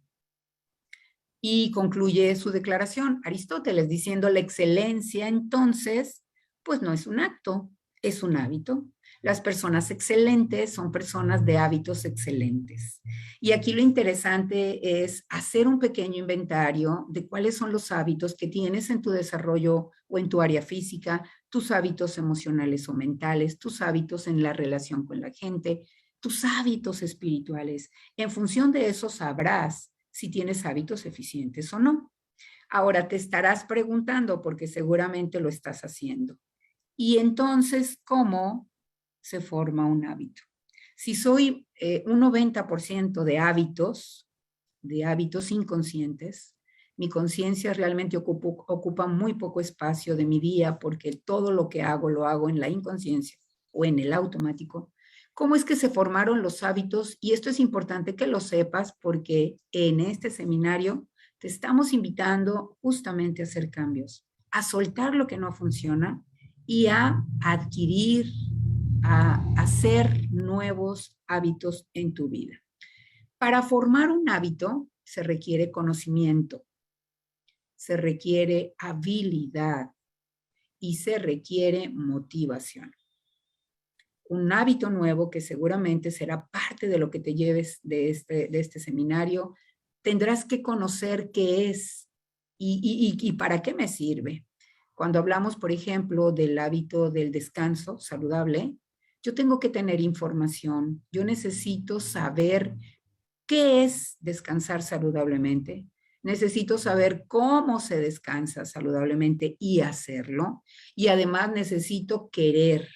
S2: Y concluye su declaración Aristóteles diciendo: la excelencia entonces, pues no es un acto, es un hábito. Las personas excelentes son personas de hábitos excelentes. Y aquí lo interesante es hacer un pequeño inventario de cuáles son los hábitos que tienes en tu desarrollo o en tu área física, tus hábitos emocionales o mentales, tus hábitos en la relación con la gente, tus hábitos espirituales. En función de eso sabrás si tienes hábitos eficientes o no. Ahora te estarás preguntando, porque seguramente lo estás haciendo, ¿y entonces cómo se forma un hábito? Si soy un 90% de hábitos inconscientes, mi conciencia realmente ocupa muy poco espacio de mi día porque todo lo que hago lo hago en la inconsciencia o en el automático. ¿Cómo es que se formaron los hábitos? Y esto es importante que lo sepas porque en este seminario te estamos invitando justamente a hacer cambios, a soltar lo que no funciona y a adquirir, a hacer nuevos hábitos en tu vida. Para formar un hábito se requiere conocimiento, se requiere habilidad y se requiere motivación. Un hábito nuevo que seguramente será parte de lo que te lleves de este seminario, tendrás que conocer qué es y para qué me sirve. Cuando hablamos, por ejemplo, del hábito del descanso saludable, yo tengo que tener información. Yo necesito saber qué es descansar saludablemente. Necesito saber cómo se descansa saludablemente y hacerlo. Y además necesito querer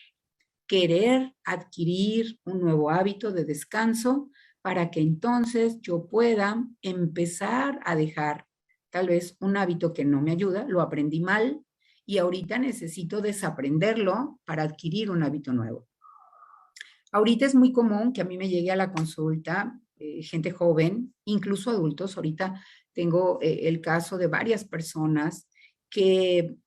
S2: adquirir un nuevo hábito de descanso para que entonces yo pueda empezar a dejar tal vez un hábito que no me ayuda, lo aprendí mal y ahorita necesito desaprenderlo para adquirir un hábito nuevo. Ahorita es muy común que a mí me llegue a la consulta gente joven, incluso adultos. Ahorita tengo el caso de varias personas que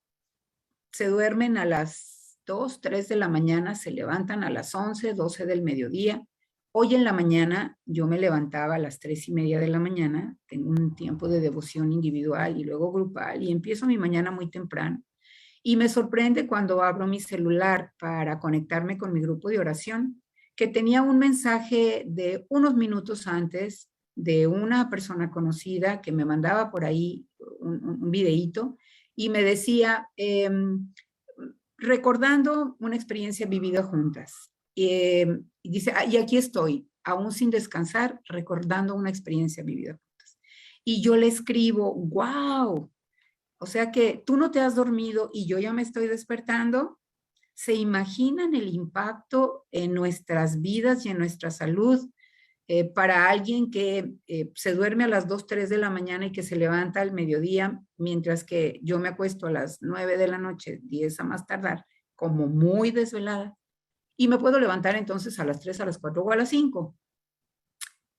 S2: se duermen a las 2, 3 de la mañana, se levantan a las 11, 12 del mediodía. Hoy en la mañana yo me levantaba a las 3:30 de la mañana, tengo un tiempo de devoción individual y luego grupal y empiezo mi mañana muy temprano. Y me sorprende cuando abro mi celular para conectarme con mi grupo de oración, que tenía un mensaje de unos minutos antes de una persona conocida que me mandaba por ahí un videíto y me decía, recordando una experiencia vivida juntas. Y dice, y aquí estoy, aún sin descansar, recordando una experiencia vivida juntas. Y yo le escribo, wow, o sea que tú no te has dormido y yo ya me estoy despertando. ¿Se imaginan el impacto en nuestras vidas y en nuestra salud para alguien que se duerme a las 2, 3 de la mañana y que se levanta al mediodía, mientras que yo me acuesto a las 9 de la noche, 10 a más tardar, como muy desvelada, y me puedo levantar entonces a las 3, a las 4 o a las 5.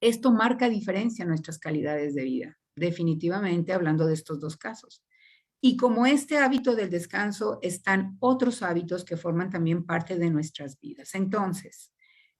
S2: Esto marca diferencia en nuestras calidades de vida, definitivamente hablando de estos dos casos. Y como este hábito del descanso, están otros hábitos que forman también parte de nuestras vidas. Entonces,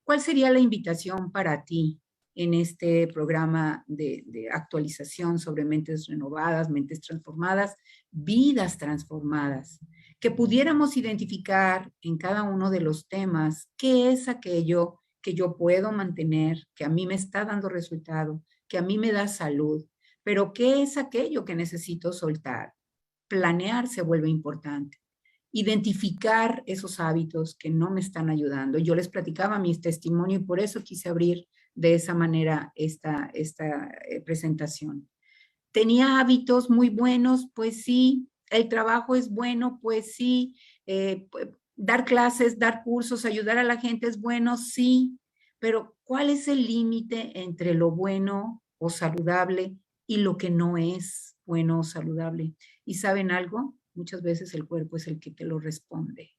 S2: ¿cuál sería la invitación para ti en este programa de actualización sobre mentes renovadas, mentes transformadas, vidas transformadas? Que pudiéramos identificar en cada uno de los temas qué es aquello que yo puedo mantener, que a mí me está dando resultado, que a mí me da salud, pero qué es aquello que necesito soltar. Planear se vuelve importante. Identificar esos hábitos que no me están ayudando. Yo les platicaba mi testimonio y por eso quise abrir de esa manera esta presentación. ¿Tenía hábitos muy buenos? Pues sí. ¿El trabajo es bueno? Pues sí. ¿Dar clases, dar cursos, ayudar a la gente es bueno? Sí. Pero ¿cuál es el límite entre lo bueno o saludable y lo que no es bueno o saludable? ¿Y saben algo? Muchas veces el cuerpo es el que te lo responde.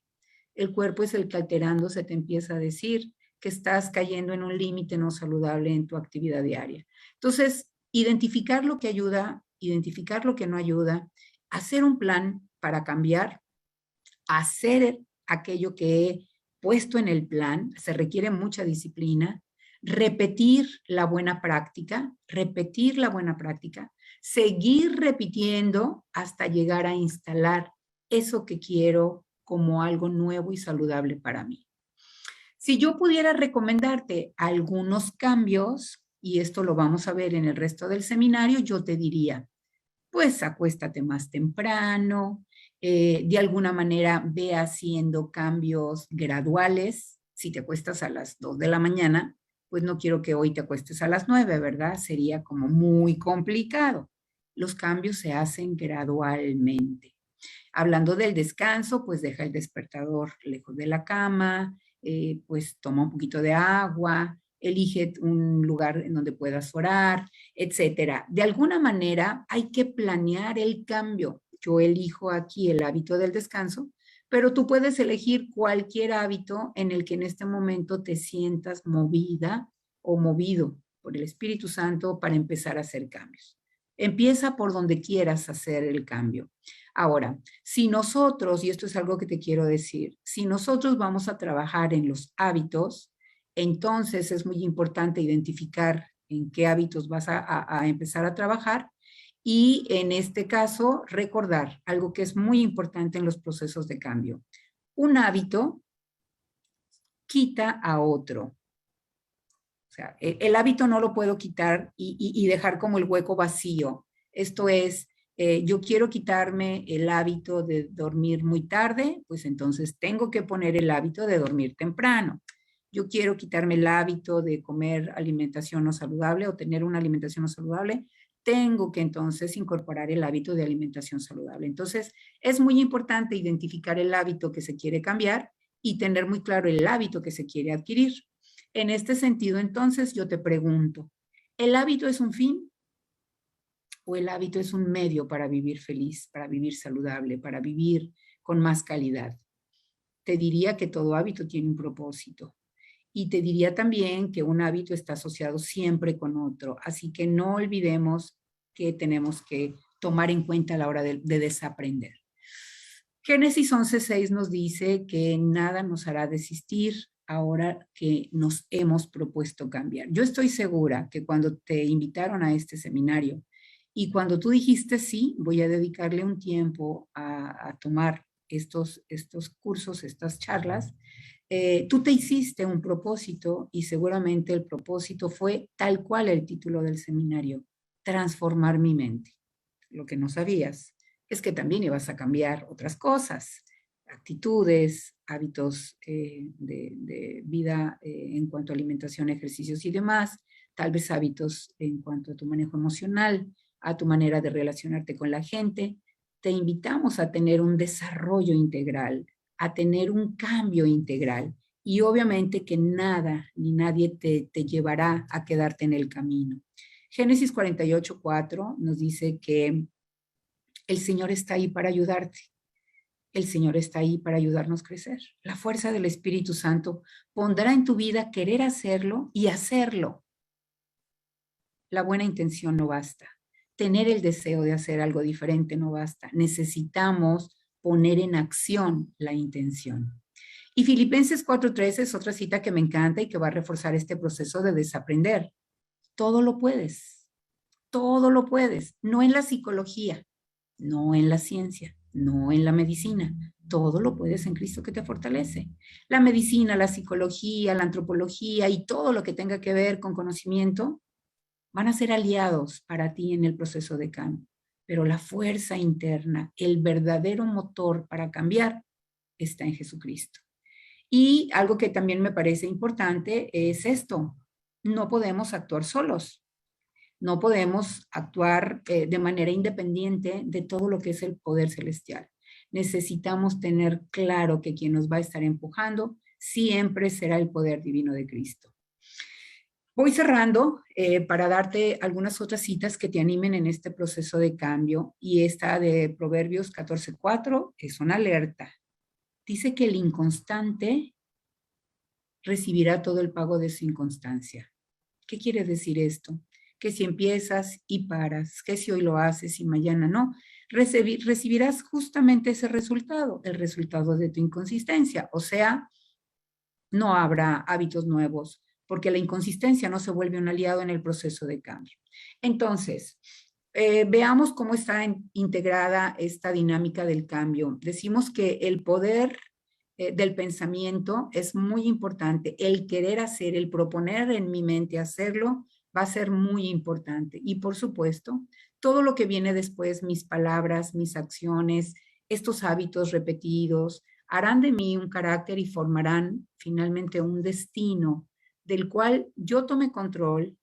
S2: El cuerpo es el que alterándose te empieza a decir que estás cayendo en un límite no saludable en tu actividad diaria. Entonces, identificar lo que ayuda, identificar lo que no ayuda, hacer un plan para cambiar, hacer aquello que he puesto en el plan, se requiere mucha disciplina, repetir la buena práctica, seguir repitiendo hasta llegar a instalar eso que quiero como algo nuevo y saludable para mí. Si yo pudiera recomendarte algunos cambios, y esto lo vamos a ver en el resto del seminario, yo te diría, pues acuéstate más temprano, de alguna manera ve haciendo cambios graduales. Si te acuestas a las 2 de la mañana, pues no quiero que hoy te acuestes a las 9, ¿verdad? Sería como muy complicado. Los cambios se hacen gradualmente. Hablando del descanso, pues deja el despertador lejos de la cama, pues toma un poquito de agua, elige un lugar en donde puedas orar, etcétera. De alguna manera hay que planear el cambio. Yo elijo aquí el hábito del descanso, pero tú puedes elegir cualquier hábito en el que en este momento te sientas movida o movido por el Espíritu Santo para empezar a hacer cambios. Empieza por donde quieras hacer el cambio. Ahora, si nosotros, y esto es algo que te quiero decir, si nosotros vamos a trabajar en los hábitos, entonces es muy importante identificar en qué hábitos vas a empezar a trabajar y en este caso recordar algo que es muy importante en los procesos de cambio. Un hábito quita a otro. O sea, el hábito no lo puedo quitar y dejar como el hueco vacío. Esto es, yo quiero quitarme el hábito de dormir muy tarde, pues entonces tengo que poner el hábito de dormir temprano. Yo quiero quitarme el hábito de comer alimentación no saludable o tener una alimentación no saludable, tengo que entonces incorporar el hábito de alimentación saludable. Entonces, es muy importante identificar el hábito que se quiere cambiar y tener muy claro el hábito que se quiere adquirir. En este sentido, entonces, yo te pregunto, ¿el hábito es un fin o el hábito es un medio para vivir feliz, para vivir saludable, para vivir con más calidad? Te diría que todo hábito tiene un propósito. Y te diría también que un hábito está asociado siempre con otro. Así que no olvidemos que tenemos que tomar en cuenta a la hora de desaprender. Génesis 11:6 nos dice que nada nos hará desistir ahora que nos hemos propuesto cambiar. Yo estoy segura que cuando te invitaron a este seminario y cuando tú dijiste sí, voy a dedicarle un tiempo a tomar estos cursos, estas charlas, tú te hiciste un propósito y seguramente el propósito fue tal cual el título del seminario, transformar mi mente. Lo que no sabías es que también ibas a cambiar otras cosas, actitudes, hábitos de vida en cuanto a alimentación, ejercicios y demás, tal vez hábitos en cuanto a tu manejo emocional, a tu manera de relacionarte con la gente. Te invitamos a tener un desarrollo integral, a tener un cambio integral. y obviamente que nada ni nadie te llevará a quedarte en el camino. Génesis 48:4 nos dice que el Señor está ahí para ayudarte. El Señor está ahí para ayudarnos a crecer. La fuerza del Espíritu Santo pondrá en tu vida querer hacerlo y hacerlo. La buena intención no basta. Tener el deseo de hacer algo diferente no basta. Necesitamos poner en acción la intención. Y Filipenses 4:13 es otra cita que me encanta y que va a reforzar este proceso de desaprender. Todo lo puedes. Todo lo puedes. No en la psicología, no en la ciencia, no en la medicina. Todo lo puedes en Cristo que te fortalece. La medicina, la psicología, la antropología y todo lo que tenga que ver con conocimiento van a ser aliados para ti en el proceso de cambio. Pero la fuerza interna, el verdadero motor para cambiar, está en Jesucristo. Y algo que también me parece importante es esto: no podemos actuar solos. No podemos actuar de manera independiente de todo lo que es el poder celestial. Necesitamos tener claro que quien nos va a estar empujando siempre será el poder divino de Cristo. Voy cerrando para darte algunas otras citas que te animen en este proceso de cambio, y esta de Proverbios 14:4 es una alerta. Dice que el inconstante recibirá todo el pago de su inconstancia. ¿Qué quiere decir esto? Que si empiezas y paras, que si hoy lo haces y mañana no, recibirás justamente ese resultado, el resultado de tu inconsistencia. O sea, no habrá hábitos nuevos, porque la inconsistencia no se vuelve un aliado en el proceso de cambio. Entonces, veamos cómo está integrada esta dinámica del cambio. Decimos que el poder del pensamiento es muy importante. El querer hacer, el proponer en mi mente hacerlo, va a ser muy importante. Y por supuesto, todo lo que viene después, mis palabras, mis acciones, estos hábitos repetidos, harán de mí un carácter y formarán finalmente un destino del cual yo tome control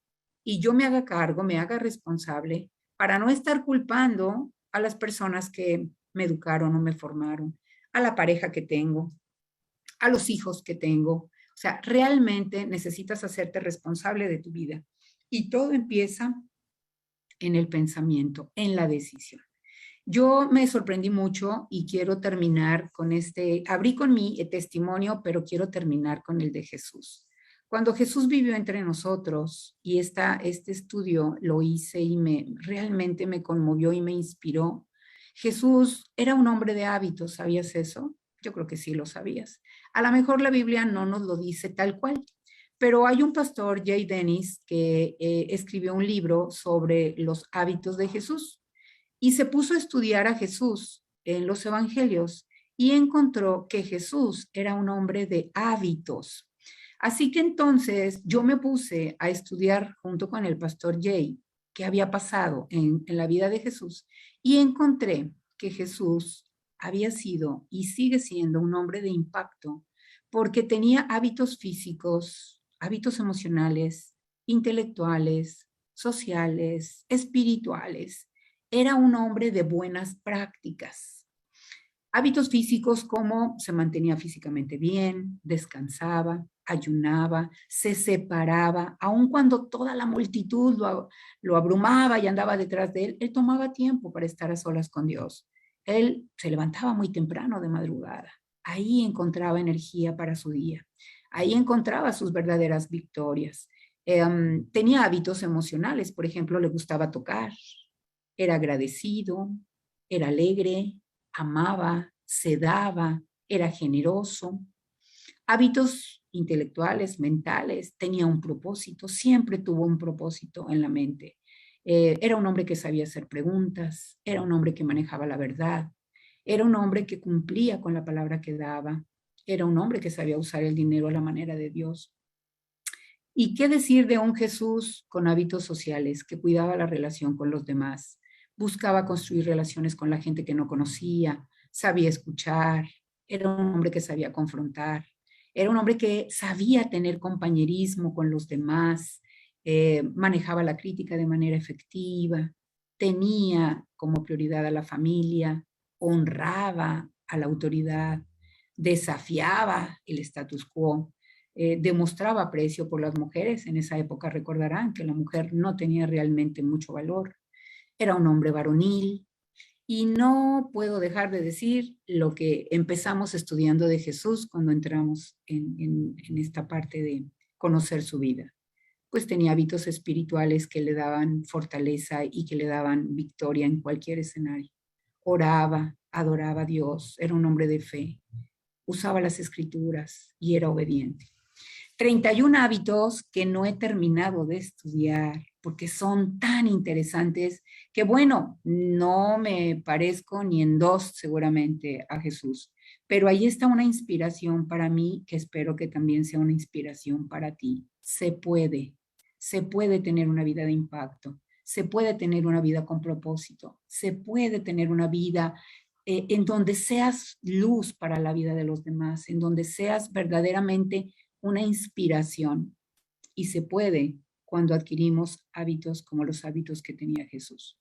S2: y yo me haga cargo, me haga responsable, para no estar culpando a las personas que me educaron o me formaron, a la pareja que tengo, a los hijos que tengo. O sea, realmente necesitas hacerte responsable de tu vida. Y todo empieza en el pensamiento, en la decisión. Yo me sorprendí mucho y quiero terminar con abrí con mi testimonio, pero quiero terminar con el de Jesús. Cuando Jesús vivió entre nosotros, y este estudio lo hice y realmente me conmovió y me inspiró. Jesús era un hombre de hábitos, ¿sabías eso? Yo creo que sí lo sabías. A lo mejor la Biblia no nos lo dice tal cual, pero hay un pastor, Jay Dennis, que escribió un libro sobre los hábitos de Jesús y se puso a estudiar a Jesús en los evangelios y encontró que Jesús era un hombre de hábitos. Así que entonces yo me puse a estudiar junto con el pastor Jay qué había pasado en la vida de Jesús, y encontré que Jesús había sido y sigue siendo un hombre de impacto porque tenía hábitos físicos, hábitos emocionales, intelectuales, sociales, espirituales. Era un hombre de buenas prácticas. Hábitos físicos como se mantenía físicamente bien, descansaba, ayunaba, se separaba, aun cuando toda la multitud lo abrumaba y andaba detrás de él tomaba tiempo para estar a solas con Dios. Él se levantaba muy temprano de madrugada. Ahí encontraba energía para su día. Ahí encontraba sus verdaderas victorias. Tenía hábitos emocionales, por ejemplo, le gustaba tocar, era agradecido, era alegre, amaba, se daba, era generoso. Hábitos intelectuales, mentales, tenía un propósito, siempre tuvo un propósito en la mente. Era un hombre que sabía hacer preguntas, era un hombre que manejaba la verdad, era un hombre que cumplía con la palabra que daba, era un hombre que sabía usar el dinero a la manera de Dios. ¿Y qué decir de un Jesús con hábitos sociales, que cuidaba la relación con los demás, buscaba construir relaciones con la gente que no conocía, sabía escuchar, era un hombre que sabía confrontar, era un hombre que sabía tener compañerismo con los demás, manejaba la crítica de manera efectiva, tenía como prioridad a la familia, honraba a la autoridad, desafiaba el status quo, demostraba aprecio por las mujeres. En esa época recordarán que la mujer no tenía realmente mucho valor. Era un hombre varonil. Y no puedo dejar de decir lo que empezamos estudiando de Jesús cuando entramos en esta parte de conocer su vida. Pues tenía hábitos espirituales que le daban fortaleza y que le daban victoria en cualquier escenario. Oraba, adoraba a Dios, era un hombre de fe, usaba las escrituras y era obediente. 31 hábitos que no he terminado de estudiar porque son tan interesantes que, bueno, no me parezco ni en dos seguramente a Jesús, pero ahí está una inspiración para mí que espero que también sea una inspiración para ti. Se puede tener una vida de impacto, se puede tener una vida con propósito, se puede tener una vida en donde seas luz para la vida de los demás, en donde seas verdaderamente una inspiración, y se puede cuando adquirimos hábitos como los hábitos que tenía Jesús.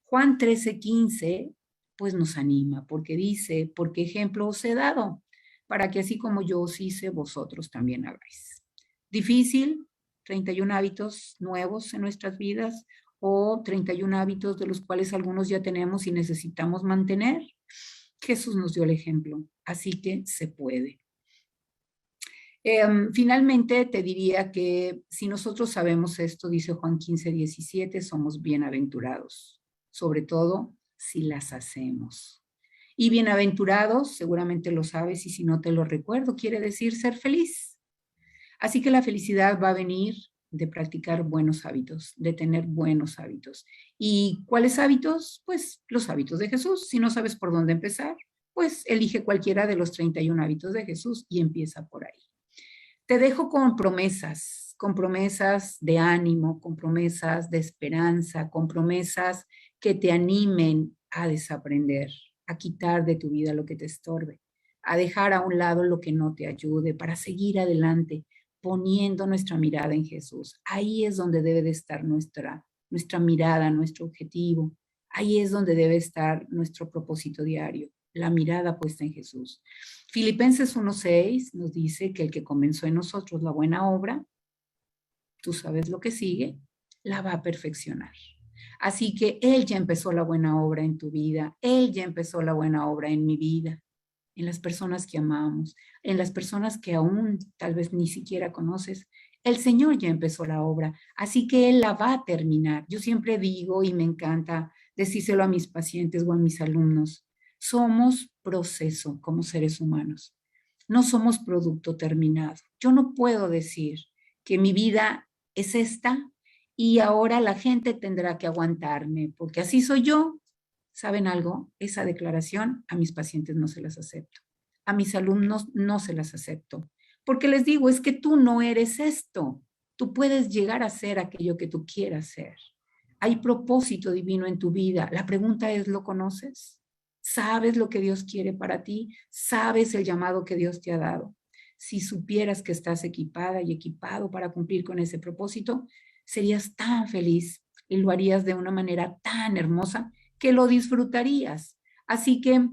S2: Juan 13:15 pues nos anima porque dice, porque ejemplo os he dado, para que así como yo os hice, vosotros también hagáis. Difícil, 31 hábitos nuevos en nuestras vidas o 31 hábitos de los cuales algunos ya tenemos y necesitamos mantener. Jesús nos dio el ejemplo, así que se puede. Finalmente te diría que si nosotros sabemos esto, dice Juan 15:17, somos bienaventurados, sobre todo si las hacemos. Y bienaventurados, seguramente lo sabes y si no te lo recuerdo, quiere decir ser feliz. Así que la felicidad va a venir de practicar buenos hábitos, de tener buenos hábitos. ¿Y cuáles hábitos? Pues los hábitos de Jesús. Si no sabes por dónde empezar, pues elige cualquiera de los 31 hábitos de Jesús y empieza por ahí. Te dejo con promesas de ánimo, con promesas de esperanza, con promesas que te animen a desaprender, a quitar de tu vida lo que te estorbe, a dejar a un lado lo que no te ayude, para seguir adelante, poniendo nuestra mirada en Jesús. Ahí es donde debe de estar nuestra mirada, nuestro objetivo. Ahí es donde debe estar nuestro propósito diario, la mirada puesta en Jesús. Filipenses 1:6 nos dice que el que comenzó en nosotros la buena obra, tú sabes lo que sigue, la va a perfeccionar. Así que Él ya empezó la buena obra en tu vida, Él ya empezó la buena obra en mi vida, en las personas que amamos, en las personas que aún tal vez ni siquiera conoces. El Señor ya empezó la obra, así que Él la va a terminar. Yo siempre digo, y me encanta decírselo a mis pacientes o a mis alumnos, somos proceso como seres humanos, no somos producto terminado. Yo no puedo decir que mi vida es esta y ahora la gente tendrá que aguantarme porque así soy yo. ¿Saben algo? Esa declaración a mis pacientes no se las acepto. A mis alumnos no se las acepto. Porque les digo, es que tú no eres esto. Tú puedes llegar a ser aquello que tú quieras ser. Hay propósito divino en tu vida. La pregunta es, ¿lo conoces? ¿Sabes lo que Dios quiere para ti? ¿Sabes el llamado que Dios te ha dado? Si supieras que estás equipada y equipado para cumplir con ese propósito, serías tan feliz y lo harías de una manera tan hermosa que lo disfrutarías. Así que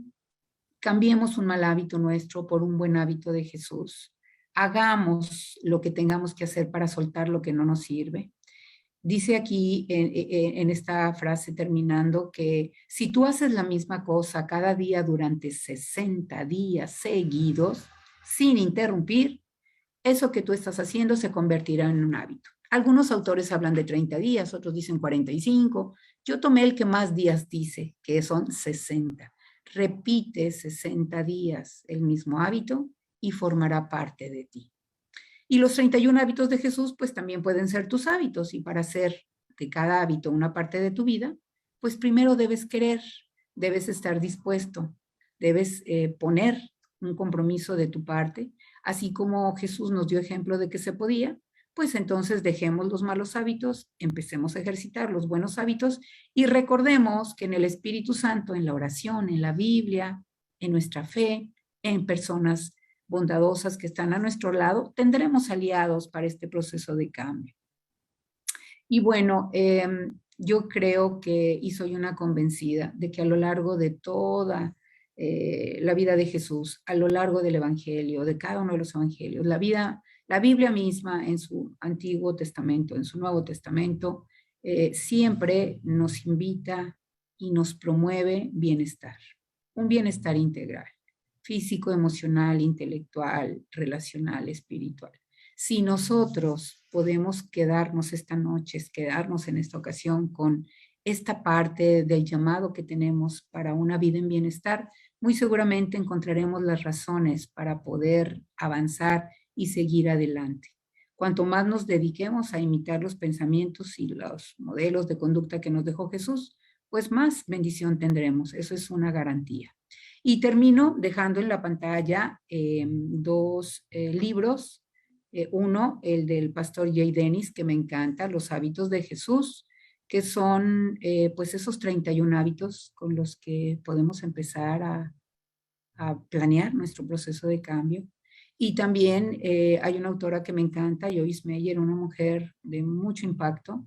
S2: cambiemos un mal hábito nuestro por un buen hábito de Jesús. Hagamos lo que tengamos que hacer para soltar lo que no nos sirve. Dice aquí en esta frase terminando que si tú haces la misma cosa cada día durante 60 días seguidos, sin interrumpir, eso que tú estás haciendo se convertirá en un hábito. Algunos autores hablan de 30 días, otros dicen 45. Yo tomé el que más días dice, que son 60. Repite 60 días el mismo hábito y formará parte de ti. Y los 31 hábitos de Jesús, pues también pueden ser tus hábitos. Y para hacer de cada hábito una parte de tu vida, pues primero debes querer, debes estar dispuesto, debes poner un compromiso de tu parte, así como Jesús nos dio ejemplo de que se podía, pues entonces dejemos los malos hábitos, empecemos a ejercitar los buenos hábitos y recordemos que en el Espíritu Santo, en la oración, en la Biblia, en nuestra fe, en personas bondadosas que están a nuestro lado, tendremos aliados para este proceso de cambio. Y bueno, yo creo que, y soy una convencida, de que a lo largo de toda la vida de Jesús a lo largo del Evangelio, de cada uno de los Evangelios, la Biblia misma en su Antiguo Testamento, en su Nuevo Testamento, siempre nos invita y nos promueve bienestar, un bienestar integral, físico, emocional, intelectual, relacional, espiritual. Si nosotros podemos quedarnos esta noche, quedarnos en esta ocasión con esta parte del llamado que tenemos para una vida en bienestar, muy seguramente encontraremos las razones para poder avanzar y seguir adelante. Cuanto más nos dediquemos a imitar los pensamientos y los modelos de conducta que nos dejó Jesús, pues más bendición tendremos. Eso es una garantía. Y termino dejando en la pantalla dos libros. Uno, el del pastor Jay Dennis, que me encanta, Los hábitos de Jesús, que son pues esos 31 hábitos con los que podemos empezar a planear nuestro proceso de cambio. Y también hay una autora que me encanta, Joyce Meyer, una mujer de mucho impacto,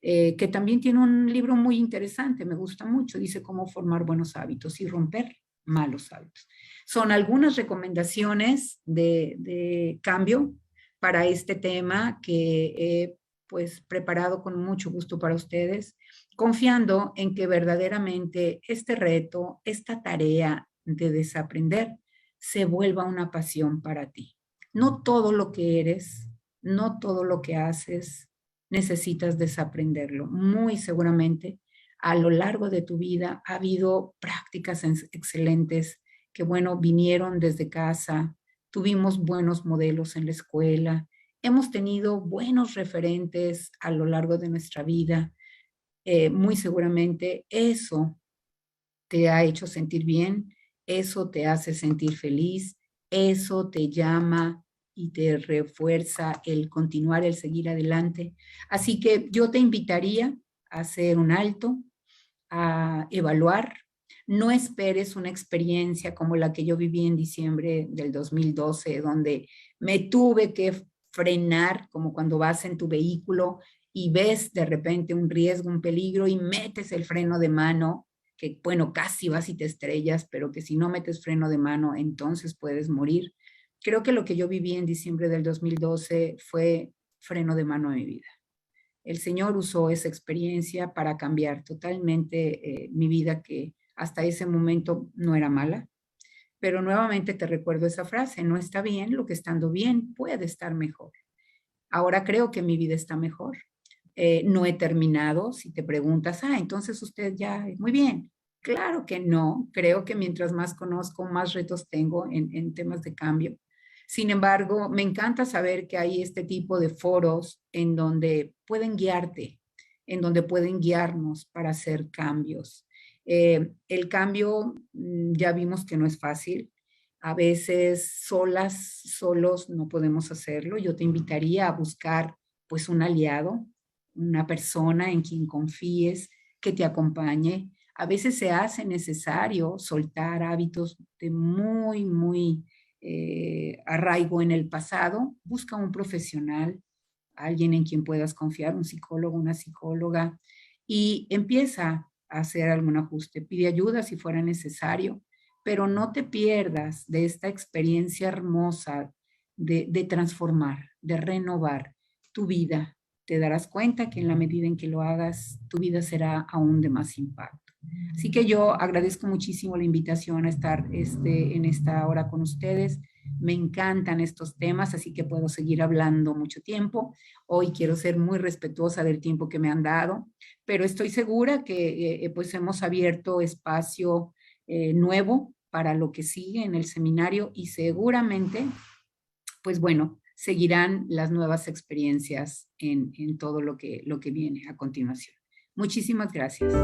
S2: que también tiene un libro muy interesante, me gusta mucho, dice cómo formar buenos hábitos y romper malos hábitos. Son algunas recomendaciones de cambio para este tema que he pues preparado con mucho gusto para ustedes, confiando en que verdaderamente este reto, esta tarea de desaprender, se vuelva una pasión para ti. No todo lo que eres, no todo lo que haces, necesitas desaprenderlo. Muy seguramente a lo largo de tu vida ha habido prácticas excelentes que, bueno, vinieron desde casa, tuvimos buenos modelos en la escuela, hemos tenido buenos referentes a lo largo de nuestra vida. Muy seguramente eso te ha hecho sentir bien, eso te hace sentir feliz, eso te llama y te refuerza el continuar, el seguir adelante. Así que yo te invitaría a hacer un alto, a evaluar. No esperes una experiencia como la que yo viví en diciembre del 2012, donde me tuve que frenar, como cuando vas en tu vehículo y ves de repente un riesgo, un peligro y metes el freno de mano, que bueno, casi vas y te estrellas, pero que si no metes freno de mano, entonces puedes morir. Creo que lo que yo viví en diciembre del 2012 fue freno de mano en mi vida. El Señor usó esa experiencia para cambiar totalmente mi vida, que hasta ese momento no era mala. Pero nuevamente te recuerdo esa frase, no está bien lo que estando bien puede estar mejor. Ahora creo que mi vida está mejor. No he terminado. Si te preguntas, entonces usted ya, muy bien. Claro que no. Creo que mientras más conozco, más retos tengo en temas de cambio. Sin embargo, me encanta saber que hay este tipo de foros en donde pueden guiarte, en donde pueden guiarnos para hacer cambios. El cambio ya vimos que no es fácil. A veces solos no podemos hacerlo. Yo te invitaría a buscar pues un aliado, una persona en quien confíes, que te acompañe. A veces se hace necesario soltar hábitos de muy arraigo en el pasado. Busca un profesional, alguien en quien puedas confiar, un psicólogo, una psicóloga, y empieza a hacer algún ajuste. Pide ayuda si fuera necesario, pero no te pierdas de esta experiencia hermosa de transformar, de renovar tu vida. Te darás cuenta que en la medida en que lo hagas, tu vida será aún de más impacto. Así que yo agradezco muchísimo la invitación a estar en esta hora con ustedes. Me encantan estos temas, así que puedo seguir hablando mucho tiempo. Hoy quiero ser muy respetuosa del tiempo que me han dado, pero estoy segura que pues hemos abierto espacio nuevo para lo que sigue en el seminario y seguramente, pues bueno, seguirán las nuevas experiencias en todo lo que viene a continuación. Muchísimas gracias.